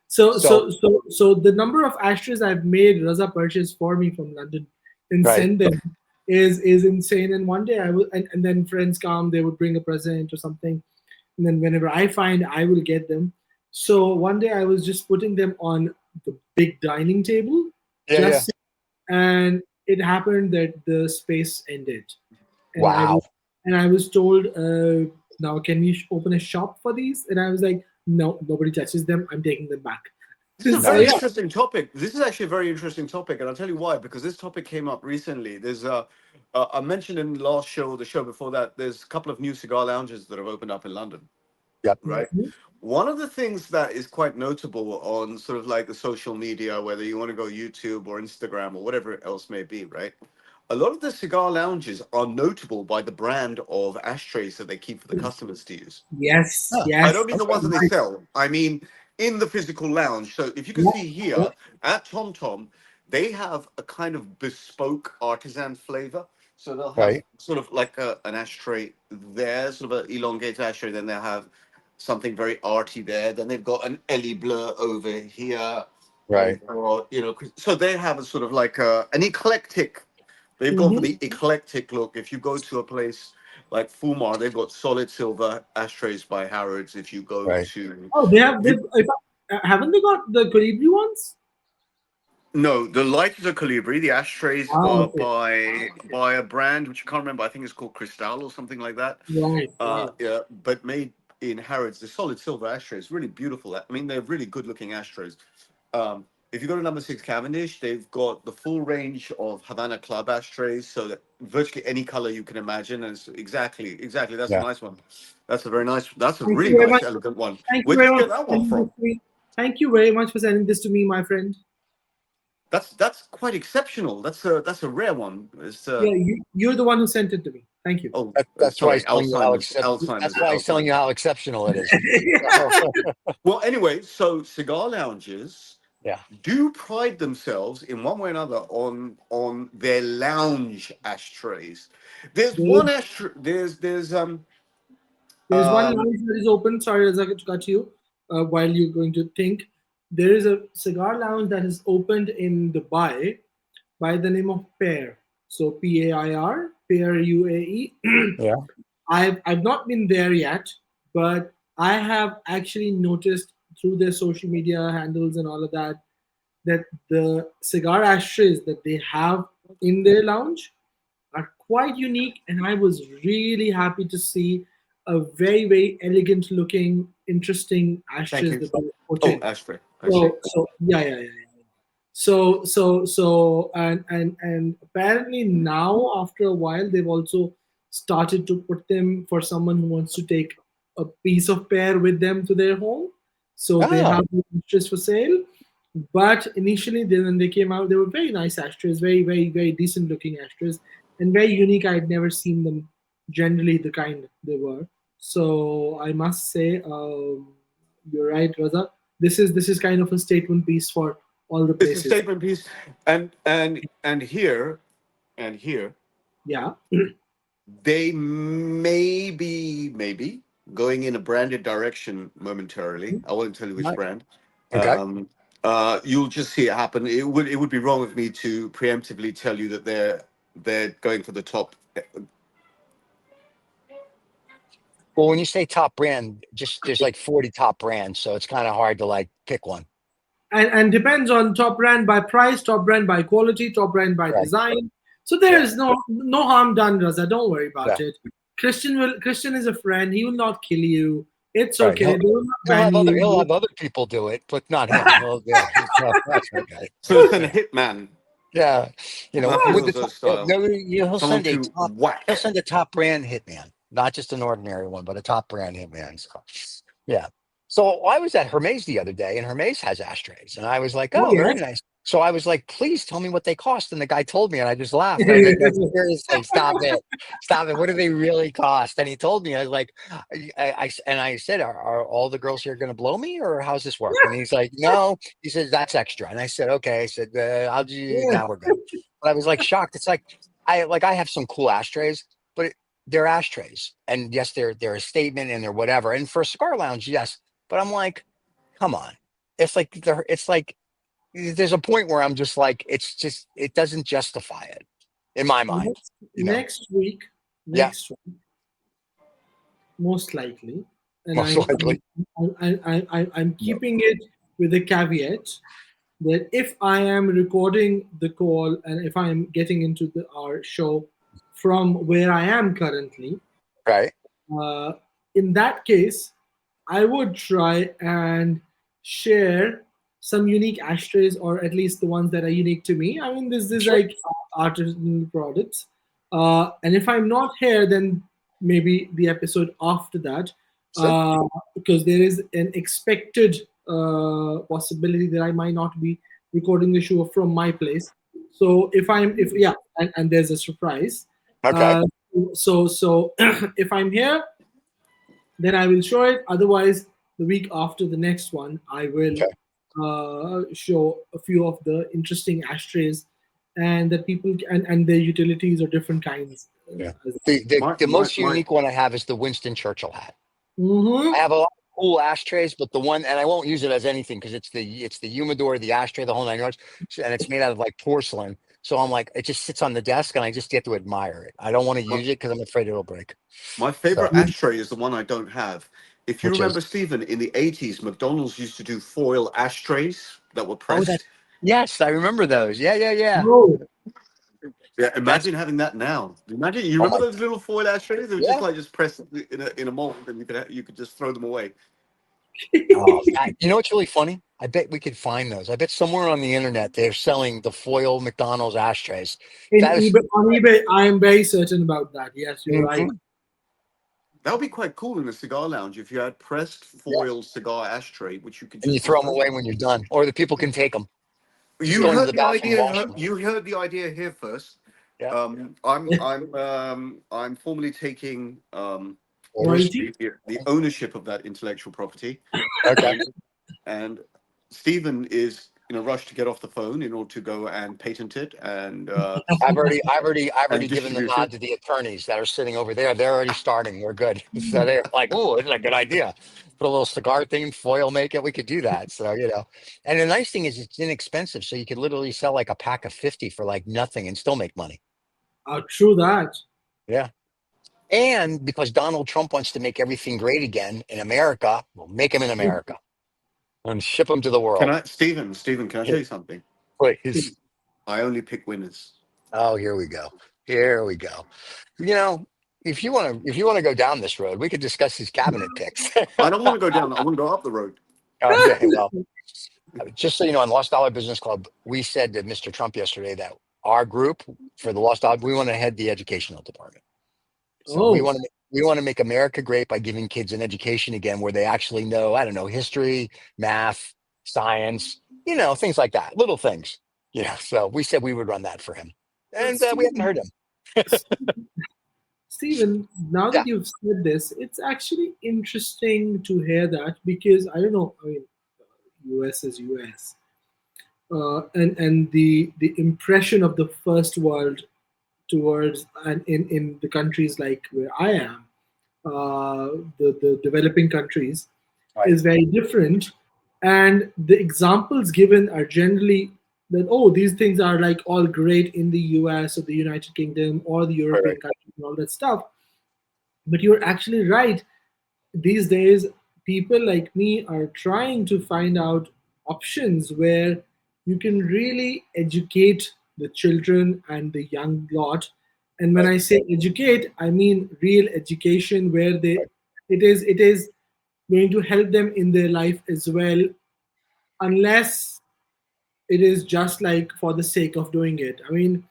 So, So, so, so, so the number of ashtrays I've made Raza purchase for me from London and right, send them is insane. And one day I will, and then friends come, they would bring a present or something, and then whenever I find, I will get them. So one day I was just putting them on the big dining table, yeah, yeah. just, and it happened that the space ended, and Wow. I was told, now can we open a shop for these? And I was like, no, nobody touches them. I'm taking them back. This is a So very yeah, Nice. interesting topic. This is actually a very interesting topic, and I'll tell you why. Because this topic came up recently. There's I mentioned in the last show, the show before that, there's a couple of new cigar lounges that have opened up in London, Yep. right? One of the things that is quite notable on sort of like the social media, whether you want to go YouTube or Instagram or whatever else may be, right? A lot of the cigar lounges are notable by the brand of ashtrays that they keep for the customers to use. yes, Huh. I yes, don't mean the ones that they right, sell. I mean in the physical lounge. So if you can yeah, see yeah, here at Tom Tom, they have a kind of bespoke artisan flavor. So they'll have Right, sort of like an ashtray there, sort of an elongated ashtray. Then they'll have something very arty there. Then they've got an Ellie Blur over here. right, They've got, so they have a sort of like an eclectic. They've gone for hmm the eclectic look. If you go to a place like Fumar, they've got solid silver ashtrays by Harrods. If you go right. to, Oh, they have. if you, Haven't they got the Colibri ones? no, the lighters are Colibri. The ashtrays Oh, are okay. by a brand which I can't remember. I think it's called Cristal or something like that. Right, right. Yeah, but made in Harrods. The solid silver ashtrays, really beautiful. I mean, they're really good looking ashtrays. If you go to number 6 Cavendish, they've got the full range of Havana Club ashtrays, so that virtually any color you can imagine. And it's exactly. That's a Yeah. nice one. That's a very nice. That's a Thank you really very nice, much. elegant one. Thank you Where did very you much get for that one sending this from? to me. Thank you very much for sending this to me, my friend. That's quite exceptional. That's a rare one. It's Yeah, you're the one who sent it to me. Thank you. That's why sorry, he's telling you how Alzheimer's, that's why he's telling you Alzheimer's. how exceptional it is. Well, anyway, so cigar lounges Yeah. do pride themselves in one way or another on their lounge ashtrays. There's They- one ashtray. There's There's one lounge that is open. Sorry, Razak, to cut you while you're going to think. There is a cigar lounge that is opened in Dubai by the name of Pair. So Pair, Pair UAE. Yeah. I've not been there yet, but I have actually noticed through their social media handles and all of that that the cigar ashtrays that they have in their lounge are quite unique, and I was really happy to see a very elegant looking, interesting Thank ashtrays you. that they put Oh, in. ashtray. I see. So yeah. So and apparently now after a while they've also started to put them for someone who wants to take a piece of pear with them to their home. So they Oh, have ashtrays for sale. But initially, when they came out, they were very nice ashtrays, very decent looking ashtrays, and very unique. I had never seen them generally the kind they were. So I must say, you're right, Raza. This is kind of a statement piece for all the It's a places. statement piece, and here and here Yeah. they may be maybe going in a branded direction momentarily. I won't tell you which right. brand. Okay. Um, you'll just see it happen. It would be wrong of me to preemptively tell you that they're going for the top. Well, when you say top brand, just there's like 40 top brands, so it's kind of hard to like pick one. And depends on top brand by price, top brand by quality, top brand by Right. design. So there Yeah. is no harm done, Raza. Don't worry Yeah. about it. Christian is a friend. He will not kill you. It's Right. okay. They will not He'll ban have other he'll you. have other people do it, but not him. Yeah, that's okay. So it's a Yeah. hitman, Yeah. With the mafioso top, style. he'll Someone send a to top he'll whack. send a top brand hitman, not just an ordinary one, but a top brand hitman. So yeah. So I was at Hermes the other day, and Hermes has ashtrays, and I was like, Oh "Oh, very yes. nice." So I was like, "Please tell me what they cost." And the guy told me, and I just laughed. I was like, "No, seriously, stop it. What do they really cost?" And he told me, I was like, and I said, "Are all the girls here going to blow me, or how's this work?" And he's like, "No." He said, "That's extra." And I said, "Okay." I said, "I'll do Yeah. now. We're good." But I was like shocked. It's like I have some cool ashtrays, but they're ashtrays, and yes, they're a statement and they're whatever. And for a cigar lounge, yes. But I'm like, come on. It's like there's a point where I'm just like, it doesn't justify it in my mind. Next, You know? next week, Yeah, next week, most likely, and most likely. I'm keeping it with a caveat that if I am recording the call and if I am getting into our show from where I am currently, Right. uh, in that case, I would try and share some unique ashtrays, or at least the ones that are unique to me. I mean, this is Sure. like artisanal products. And if I'm not here, then maybe the episode after that, Sure. because there is an expected possibility that I might not be recording the show from my place. So if yeah, and there's a surprise. Okay. Uh, so if I'm here, then I will show it. Otherwise, the week after the next one, I will Okay. show a few of the interesting ashtrays and that people and their utilities or different kinds. Yeah. As My The my most my. unique one I have is the Winston Churchill hat. I Mhm. have a lot of cool ashtrays, but the one, and I won't use it as anything because it's the humidor, the ashtray, the whole nine yards, and it's made out of like porcelain. So I'm like, it just sits on the desk, and I just get to admire it. I don't want to use it because I'm afraid it'll break. My So, favorite ashtray is the one I don't have. If you which is remember, Stephen, in the 80s, McDonald's used to do foil ashtrays that were oh that pressed. yes, I remember those. Yeah. Oh, Yeah, That's imagine having that now. Imagine, you oh remember my those little foil ashtrays? They were just yeah. like just pressed in a mold, and you could just throw them away. Oh, you know what's really funny? I bet we could find those. I bet somewhere on the internet they're selling the foil McDonald's ashtrays. in That is eBay, on eBay, I am very certain about that. Yes, you're right. Mhm. That would be quite cool in a cigar lounge if you had pressed Yeah, foil cigar ashtray, which you could and you just throw them dispose away of. when you're done, or the people can take them. Just You go into heard the the bathroom, idea. wash them. You heard the idea here first. Yeah, I'm formally taking orders. Royalty. the ownership of that intellectual property, Okay. and and Stephen is in a rush to get off the phone in order to go and patent it and I've already given the distribute it. nod to the attorneys that are sitting over there. They're already starting. We're good. So they're like, "Oh, it's a good idea. Put a little cigar thing, foil, make it. We could do that." So and the nice thing is it's inexpensive. So you could literally sell like a pack of 50 for like nothing and still make money. True that. Yeah. And because Donald Trump wants to make everything great again in America, we'll make them in America and ship them to the Can world. I, Stephen? Stephen, can I tell you something? Please. I only pick winners. Oh, here we go. Here we go. You know, if you want to go down this road, we could discuss these cabinet picks. I don't want to go down. I want to go up the road. Okay, well, just so you know, on Lost Dollar Business Club, we said to Mr. Trump yesterday that our group for the Lost Dollar, we want to head the educational department. So Oh, we want to make America great by giving kids an education again where they actually know, I don't know, history, math, science, things like that, little things. So we said we would run that for him, and we haven't heard him. Stephen, now Yeah, that you've said this, it's actually interesting to hear that because I don't know. I mean, US is US, and the impression of the first world towards and in the countries like where I am, the developing countries, right, is very different, and the examples given are generally that these things are like all great in the US or the United Kingdom or the right, right, European countries and all that stuff. But you're actually right. These days, people like me are trying to find out options where you can really educate the children and the young lot. And when right, I say educate, I mean real education where right. it is going to help them in their life as well, unless it is just like for the sake of doing it. I mean,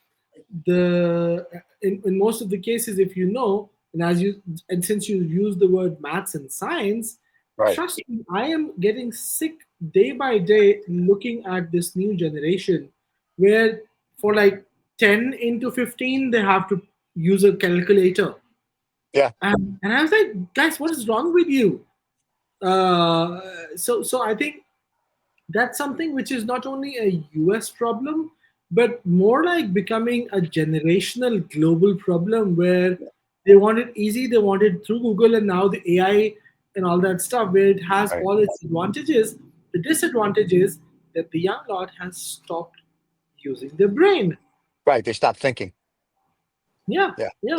the in most of the cases, if you know, and since you use the word maths and science, Right. trust me, I am getting sick day by day looking at this new generation where for like 10 into 15 they have to use a calculator. Yeah, And I was like, guys, what is wrong with you? So I think that's something which is not only a US problem, but more like becoming a generational global problem where they want it easy, they want it through Google, and now the AI and all that stuff, where it has right, all its advantages. The disadvantage is that the young lot has stopped using their brain. right. They stopped thinking. Yeah, Yeah. yeah,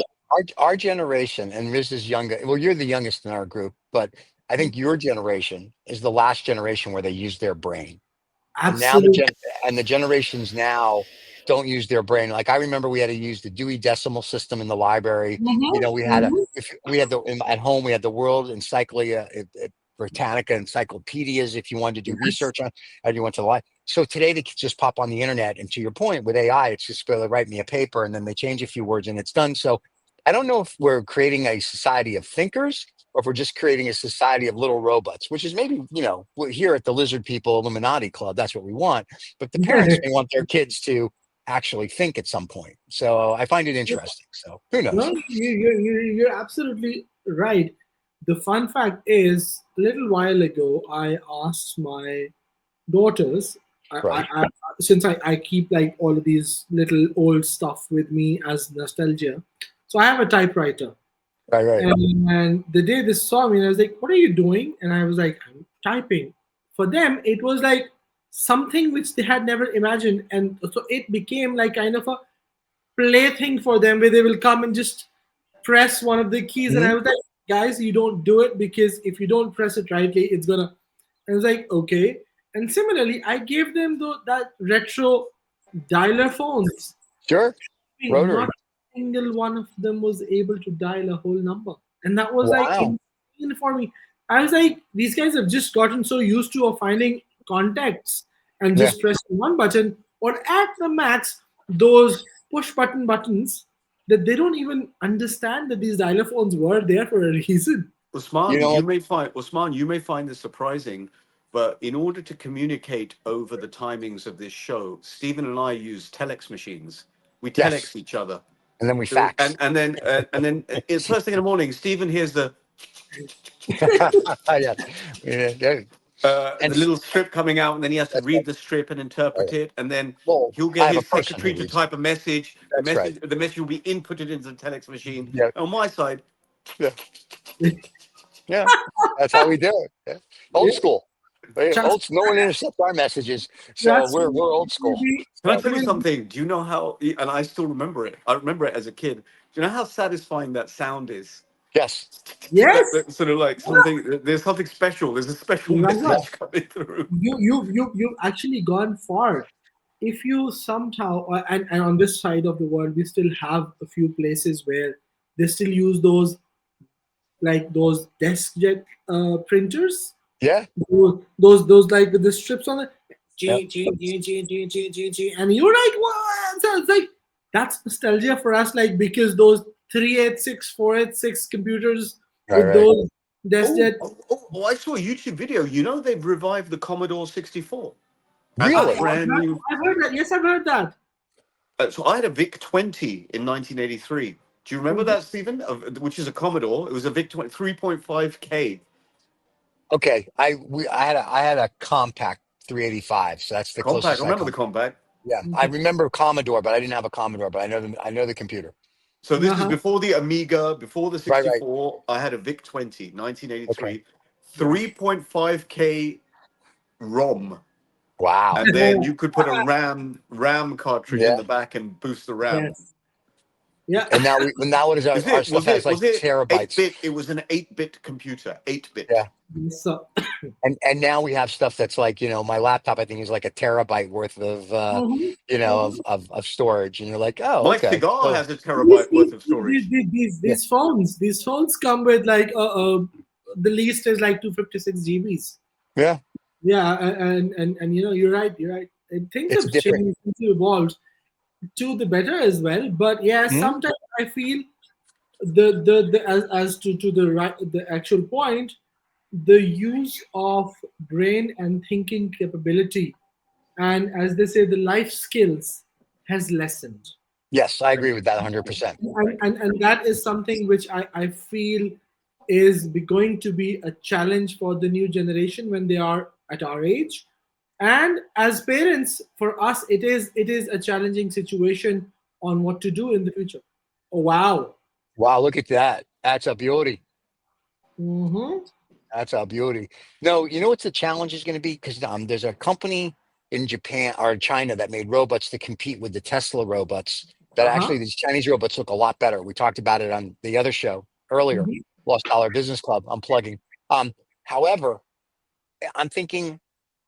Our generation, and this is younger. Well, you're the youngest in our group, but I think your generation is the last generation where they use their brain. And now absolutely. the generations now don't use their brain. Like I remember we had to use the Dewey Decimal System in the library. We had Mhm. if we had at home we had the World Encyclopedia, Britannica encyclopedias. If you wanted to do Yes. research on, and you went to the library. So today they could just pop on the internet, and to your point with AI, it's just really write me a paper, and then they change a few words, and it's done. So I don't know if we're creating a society of thinkers or if we're just creating a society of little robots, which is maybe, we're here at the Lizard People Illuminati Club, that's what we want. But the parents may want their kids to actually think at some point. So I find it interesting. So who knows? No, you're absolutely right. The fun fact is, a little while ago, I asked my daughters, Right, since I keep like all of these little old stuff with me as nostalgia. So I have a typewriter. right, right. And the day they saw me, I was like, "What are you doing?" And I was like, "I'm typing." For them, it was like something which they had never imagined. And so it became like kind of a plaything for them where they will come and just press one of the keys. And I Mhm. was like, guys, you don't do it because if you don't press it rightly, it's gonna. I was like, okay. And similarly, I gave them that retro dialer phones. Sure. Not Rotary. a single one of them was able to dial a whole number. And that was like Wow. insane for me. I was like, these guys have just gotten so used to of finding contacts and Yeah. just pressing one button, or at the max, those push button buttons that they don't even understand that these dialer phones were there for a reason. You Usman, know what? You may find this surprising, but in order to communicate over the timings of this show, Stephen and I use telex machines. We Yes. telex each other. And then we So, fax. first thing in the morning, Stephen hears the Yes. Yeah. And the little strip coming out, and then he has to that's read the strip and interpret it, and then well, he'll I get have a his person who secretary to reads. type a message. That's right. The message will be inputted into the telex machine. Yeah. On my side, Yeah. Yeah. That's how we do it. Yeah. Old Yeah. school. Right? Trust, No one intercepts our messages. So trust we're me, old school. can I So, tell you even something? Do you know how? And I still remember it. I remember it as a kid. Do you know how satisfying that sound is? yes. yes, That sort of like something. There's something special. There's a special Raja, message coming through. you've actually gone far. If you somehow and on this side of the world, we still have a few places where they still use those like those desk jet printers. Yeah. Those like with the strips on it. Yeah. And you're like, what? So it's like that's nostalgia for us, like because those 386, 486 computers Right. with Right. those desk jet. I saw a YouTube video. You know they've revived the Commodore 64. As a Really? brand new. I've heard that. Yes, I've heard that. So I had a VIC 20 in 1983. Do you remember that, Stephen? Which is a Commodore. It was a VIC 20, 3.5K. Okay. I had a compact 385. So that's the Compact. closest I I remember come. the compact. Yeah. I remember Commodore, but I didn't have a Commodore, but I know the computer. So this is Uh-huh. before the Amiga, before the Right. Right. 64. I had a VIC 20, Okay. 1983, 3.5K ROM. Wow. And then you could put a RAM cartridge in Yeah. the back and boost the RAM. Yes. Yeah. And now what is our stuff has like Was it terabytes. 8-bit? It was an 8-bit computer, 8-bit. Yeah. So, And now we have stuff that's like, my laptop I think is like a terabyte worth of mhm, of storage. And you're like, oh, My okay. cigar So has a terabyte worth of storage. yeah. these phones come with like the least is like 256 GBs. Yeah. Yeah, and you're right. And things It's have different. changed, things have evolved to the better as well. But yeah, Mhm. sometimes I feel the as to the right the actual point, the use of brain and thinking capability, and as they say, the life skills has lessened. Yes, I agree with that 100%. And that is something which I feel is going to be a challenge for the new generation when they are at our age. And as parents, for us, it is a challenging situation on what to do in the future. Oh wow. Wow, look at that. That's a beauty. Mm-hmm. That's a beauty. No, you know what the challenge is going to be? Because there's a company in Japan or China that made robots to compete with the Tesla robots. That Uh-huh. actually these Chinese robots look a lot better. We talked about it on the other show earlier, Mhm. Lost Dollar Business Club. I'm plugging. However, I'm thinking,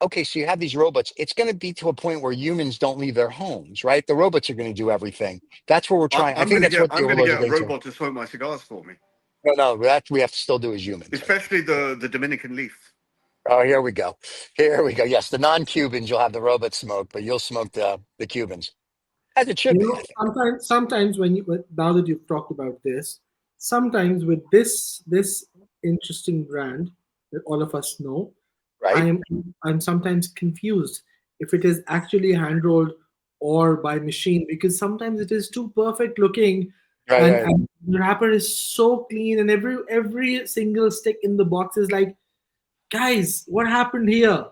okay, so you have these robots. It's going to be to a point where humans don't leave their homes, right? The robots are going to do everything. That's where we're trying. I think that's what the I'm gonna overlords are get a getting to. robot to smoke my cigars for me, No, that we have to still do as humans. especially the Dominican leaf. Oh, here we go. Here we go. Yes, the non-Cubans, you'll have the robot smoke, but you'll smoke the Cubans. As it should be, I think. Sometimes now that you've talked about this, sometimes with this interesting brand that all of us know, Right? I'm sometimes confused if it is actually hand rolled or by machine, because sometimes it is too perfect looking, Right. and the wrapper is so clean, and every single stick in the box is like, guys, what happened here?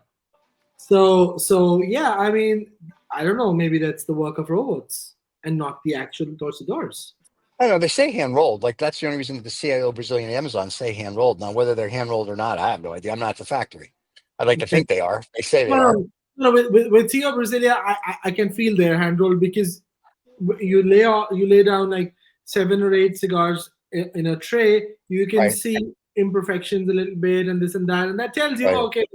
So yeah, I mean, I don't know, maybe that's the work of robots and not the actual torcedores. I don't know. They say hand rolled. Like that's the only reason that the CIO Brazilian Amazon say hand rolled. Now, whether they're hand rolled or not, I have no idea. I'm not at the factory. I'd like to Okay. think they are. They say they No, are. no, with Tia Brasilia, I can feel their hand roll, because you lay down like 7 or 8 cigars in a tray. You can Right. see imperfections a little bit and this and that, and that tells you, Right. okay,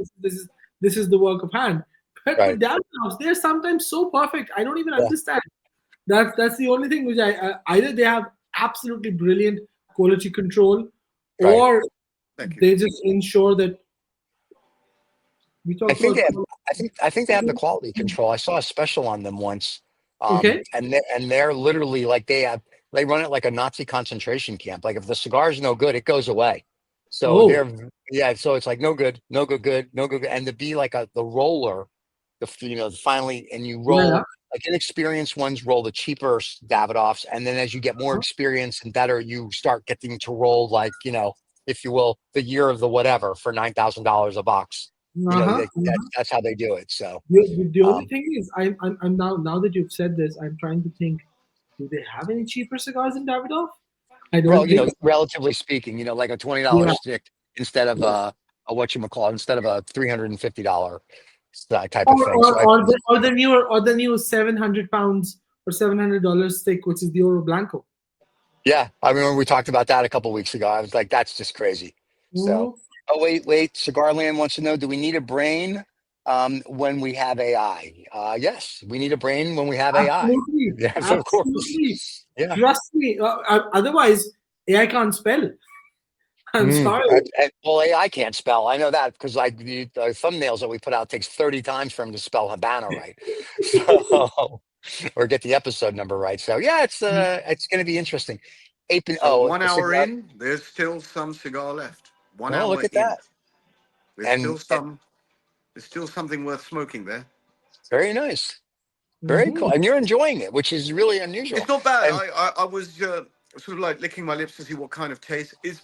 this is the work of hand. But Right. with down knobs, they're sometimes so perfect. I don't even Yeah. understand. That's the only thing which I either they have absolutely brilliant quality control, Right. or Thank you. they just ensure that we I talked think about. they have. I think they have the quality control. I saw a special on them once, Okay. and they're literally like they run it like a Nazi concentration camp. Like if the cigar is no good, it goes away. So Oh. yeah. So it's like no good, no good, good, no good, and to be like the roller, finally, and you roll. Yeah. Like inexperienced ones roll the cheaper Davidoffs, and then as you get more experience and better, you start getting to roll like if you will, the year of the whatever for $9,000 a box. You know, Uh-huh. that's how they do it. So, The only um, thing is, I'm now that you've said this, I'm trying to think. Do they have any cheaper cigars in Davidoff? I well, don't you think. know, relatively speaking, you know, like a $20 Yeah. stick instead of Yeah. a whatchamacallit, instead of a $350 type of thing. So I think, Or the new 700 pounds or $700 stick, which is the Oro Blanco. yeah, I remember we talked about that a couple weeks ago. I was like, that's just crazy. So, Mhm. oh wait, Cigar Land wants to know: do we need a brain when we have AI? Yes, we need a brain when we have AI. Absolutely, Yes, of absolutely. course. Yeah. Trust me. Otherwise, AI can't spell. I'm sorry. Well, AI can't spell. I know that because like the thumbnails that we put out takes 30 times for him to spell Habano right. So, or get the episode number right. So yeah, it's going to be interesting. Ape and So 1 hour cigar. in, there's still some cigar left. One Oh, look hour at in, that. there's And still some. There's still something worth smoking there. very nice. Very Mhm. cool. And you're enjoying it, which is really It's unusual. not bad. And I was sort of like licking my lips to see what kind of taste. It's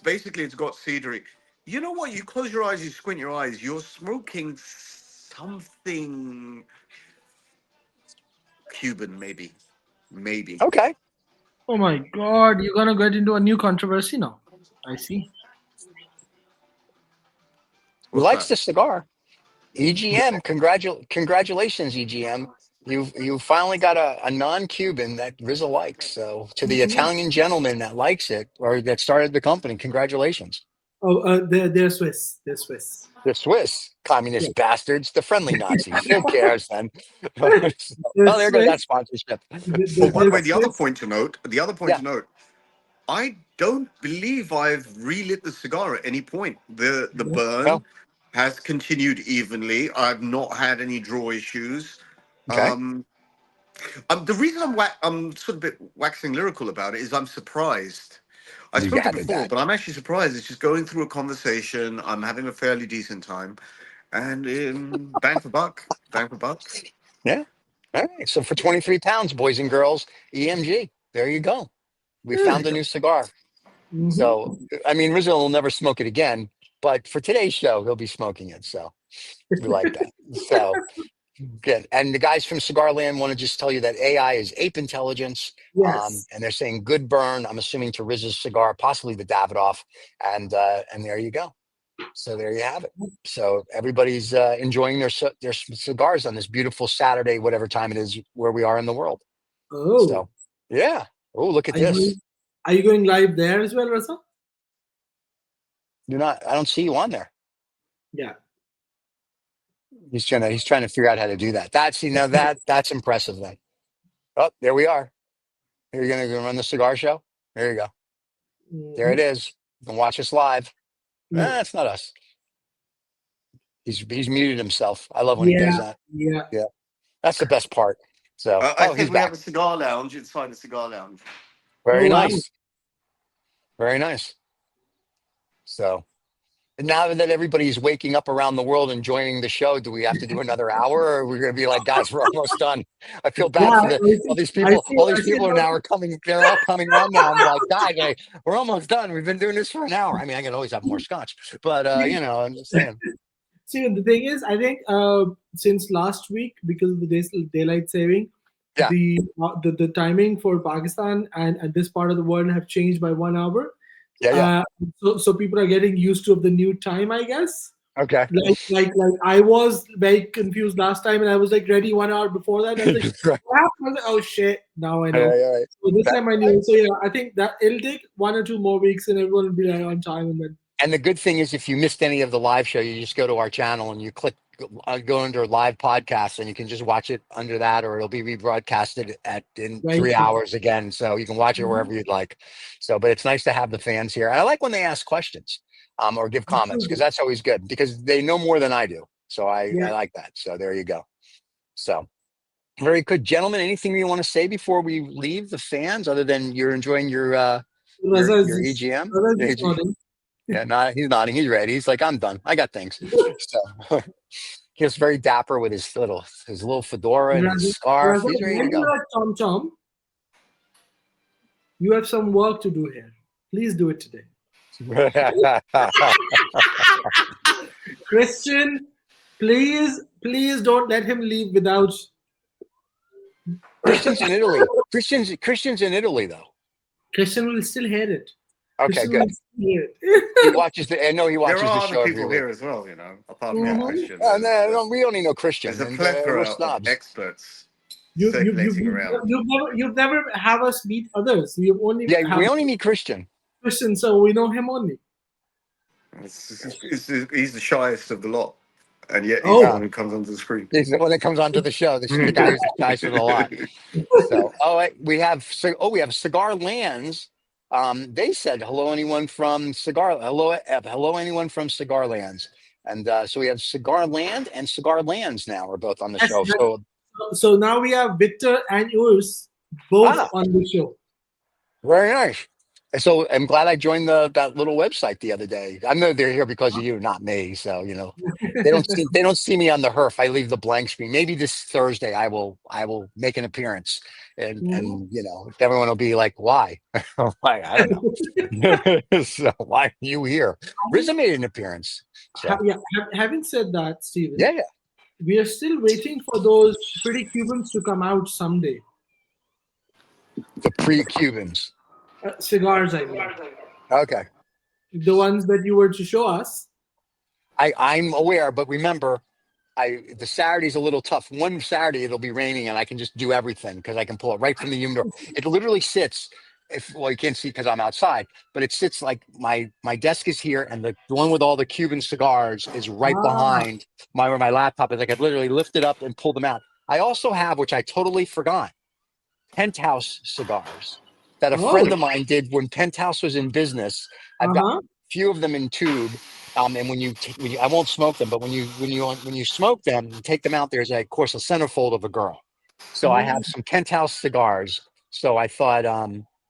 got cedary. You know what? You close your eyes, you squint your eyes. You're smoking something Cuban, maybe, maybe. okay, Oh my God, you're gonna get into a new controversy now. I see. he What's likes that? the cigar. EGM, congratulations, EGM. You finally got a non-Cuban that Rizzo likes. So to the Mhm. Italian gentleman that likes it or that started the company, congratulations. Oh, they're Swiss. They're Swiss. The Swiss Yeah. communist bastards, the friendly Nazis. Who cares then? They're Oh, there goes Swiss. that sponsorship. Oh, by the They're way, the other Swiss. point to note. The other point Yeah. to note. I don't believe I've relit the cigar at any point. The burn Oh, has continued evenly. I've not had any draw issues. okay. Um, the reason I'm sort of a bit waxing lyrical about it is I'm surprised. I You smoked it gathered before, that. but I'm actually surprised. It's just going through a conversation. I'm having a fairly decent time, and bang for buck, bang for buck. Yeah. All right. So for 23 pounds, boys and girls, EMG. There you go. We found a new cigar. So, Mm-hmm. I mean, Rizzo will never smoke it again, but for today's show, he'll be smoking it. So we like that. So good. And the guys from Cigar Land want to just tell you that AI is ape intelligence. Yes. And they're saying good burn. I'm assuming to Rizzo's cigar, possibly the Davidoff. And there you go. So there you have it. So everybody's enjoying their cigars on this beautiful Saturday, whatever time it is where we are in the world. Oh, So yeah. Oh, look at are you this. going, are you going live there as well, Russell? I don't see you on there. Yeah. He's trying to figure out how to do that. That's impressive then. Oh, there we are. You're gonna go run the cigar show? There you go. There it Hmm. is. You can watch us live. Yeah. It's not us. He's muted himself. I love when he does Yeah. that. Yeah. Yeah. That's the best part. So I he's said we have back. a cigar lounge inside the cigar lounge. Very Oh wow. nice. Very nice. So now that everybody's waking up around the world and joining the show, do we have to do another hour, or are we going to be like, guys, we're almost done? I feel Yeah. bad for I all see. these I people. see. All I these see. people are now are coming. They're all coming on now. I'm like, guys, we're almost done. We've been doing this for an hour. I mean, I can always have more scotch, but I'm just saying. See, the thing is, I think since last week, because of the daylight saving, Yeah, the timing for Pakistan and this part of the world have changed by 1 hour. yeah. Uh, so people are getting used to the new time, I guess. Okay. Like I was very confused last time, and I was like ready 1 hour before that. I was like, Right. what happened? I was like, oh shit! Now I know. Yeah. So this That- time I knew. So yeah, I think that it'll take 1 or 2 more weeks, and everyone will be like on time, and then. And the good thing is, if you missed any of the live show, you just go to our channel and you go under live podcasts, and you can just watch it under that, or it'll be rebroadcasted in Right. 3 hours again. So you can watch it wherever you'd like. So, but it's nice to have the fans here. And I like when they ask questions, or give comments, because that's always good because they know more than I do. So I Yeah. like that. So there you go. So very good, gentlemen. Anything you want to say before we leave the fans, other than you're enjoying Raza is your just, EGM? Raza is just nodding. Yeah, he's nodding. He's ready. He's like, I'm done. I got things. So he was very dapper with his little fedora and his Raza, scarf. Raza, He's ready to when go. you're at Tom Tom, you have some work to do here. Please do it today. Christian, please don't let him leave without. Christian's in Italy. Christian's in Italy though. Christian will still hear it. Okay, Christian good. will still hear He it. watches the. I know he There watches the are other show every people week. here as well, apart from Mhm. Christian. We only know Christian. There's a And, plethora we're of snobs. experts you circulating around. you've never have us meet others. You've only Yeah, have we only meet Christian. Christian, so we know him only. He's the shyest of the lot, and yet he's Oh. the one who comes onto the screen. He's the one that comes onto the show. This is the guy who's the guy's for the lot. So, we have Cigar Lands. They said hello, anyone from Cigar? Hello, anyone from Cigar Lands? And so we have Cigar Land and Cigar Lands now are both on the Yes, show. yes. So So now we have Victor and Urs both Ah. on the show. very nice. And so I'm glad I joined that little website the other day. I know they're here because of you, not me. So they don't see me on the HERF. I leave the blank screen. Maybe this Thursday I will make an appearance, and everyone will be like, "Why?" Why? I don't know. So why are you here? Rizza made an appearance. So, Having said that, Steven, yeah. we are still waiting for those Pretty Cubans to come out someday. The pre-Cubans. Cigars, I mean. Okay. The ones that you were to show us. I'm aware, but remember, the Saturday's a little tough. One Saturday it'll be raining and I can just do everything because I can pull it right from the humidor. It literally sits. You can't see because I'm outside, but it sits like my desk is here and the one with all the Cuban cigars is right behind where my laptop is. I could literally lift it up and pull them out. I also have, which I totally forgot, Penthouse cigars that a friend of mine did when Penthouse was in business. I've got a few of them in tube. And I won't smoke them, but when you smoke them, you take them out. There's of course a centerfold of a girl. So I have some Penthouse cigars. So I thought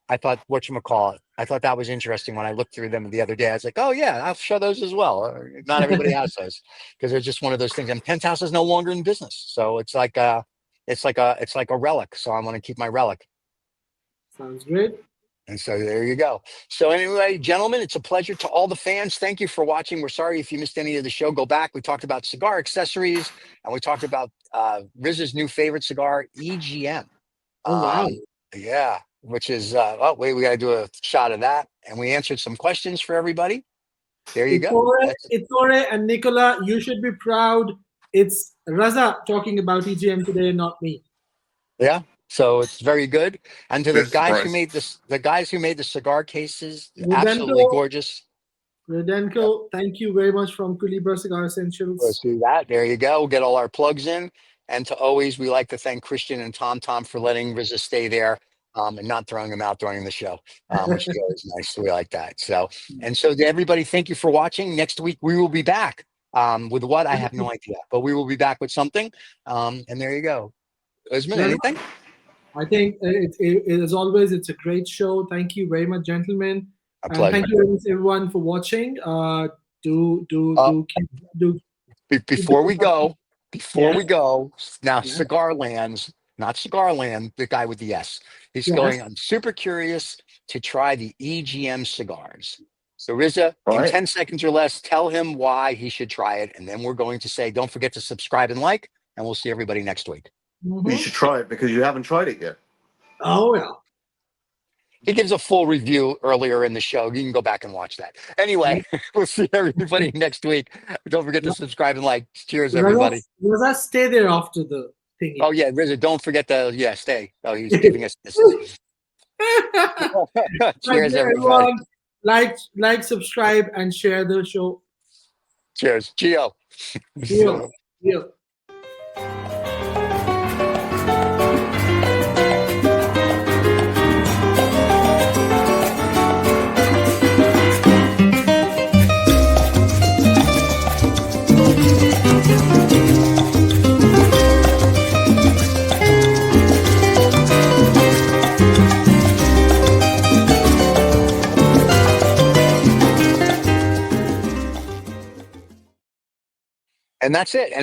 whatchamacallit, I thought that was interesting when I looked through them the other day. I was like, oh yeah, I'll show those as well. Not everybody has those because they're just one of those things. And Penthouse is no longer in business, so it's like a relic. So I want to keep my relic. Sounds great. And so there you go. So anyway, gentlemen, it's a pleasure to all the fans. Thank you for watching. We're sorry if you missed any of the show. Go back. We talked about Cigar Accessories, and we talked about Riz's new favorite cigar, EGM. Oh, wow. Yeah, which is, we got to do a shot of that. And we answered some questions for everybody. There you go. Ettore and Nicola, you should be proud. It's Raza talking about EGM today, not me. Yeah. So it's very good. And to the Best guys surprise. who made the cigar cases, Rudenko. absolutely gorgeous. Rudenko, thank you very much from Culebra Cigar Essentials. Let's do that. There you go. We'll get all our plugs in. And to always, we like to thank Christian and Tom for letting Rizza stay there and not throwing him out during the show, which is always nice. We like that. So to everybody, thank you for watching. Next week, we will be back with what? I have no idea, but we will be back with something. And there you go. Usman, anything? I think as always, it's a great show. Thank you very much, gentlemen. A pleasure. Thank you everyone for watching. Before we go, now Cigar Lands, not Cigar Land, the guy with the S. He's going, I'm super curious to try the EGM cigars. So Rizza, in 10 seconds or less, tell him why he should try it. And then we're going to say, don't forget to subscribe and like, and we'll see everybody next week. You should try it because you haven't tried it yet. Oh, yeah. He gives a full review earlier in the show. You can go back and watch that. Anyway, we'll see everybody next week. Don't forget to subscribe and like. Cheers, everybody. Raza, stay there after the thing. Oh, yeah, Rizza, don't forget to, stay. Oh, he's giving us this. Cheers, everybody. Like, subscribe, and share the show. Cheers. Gio. Gio. And that's it. And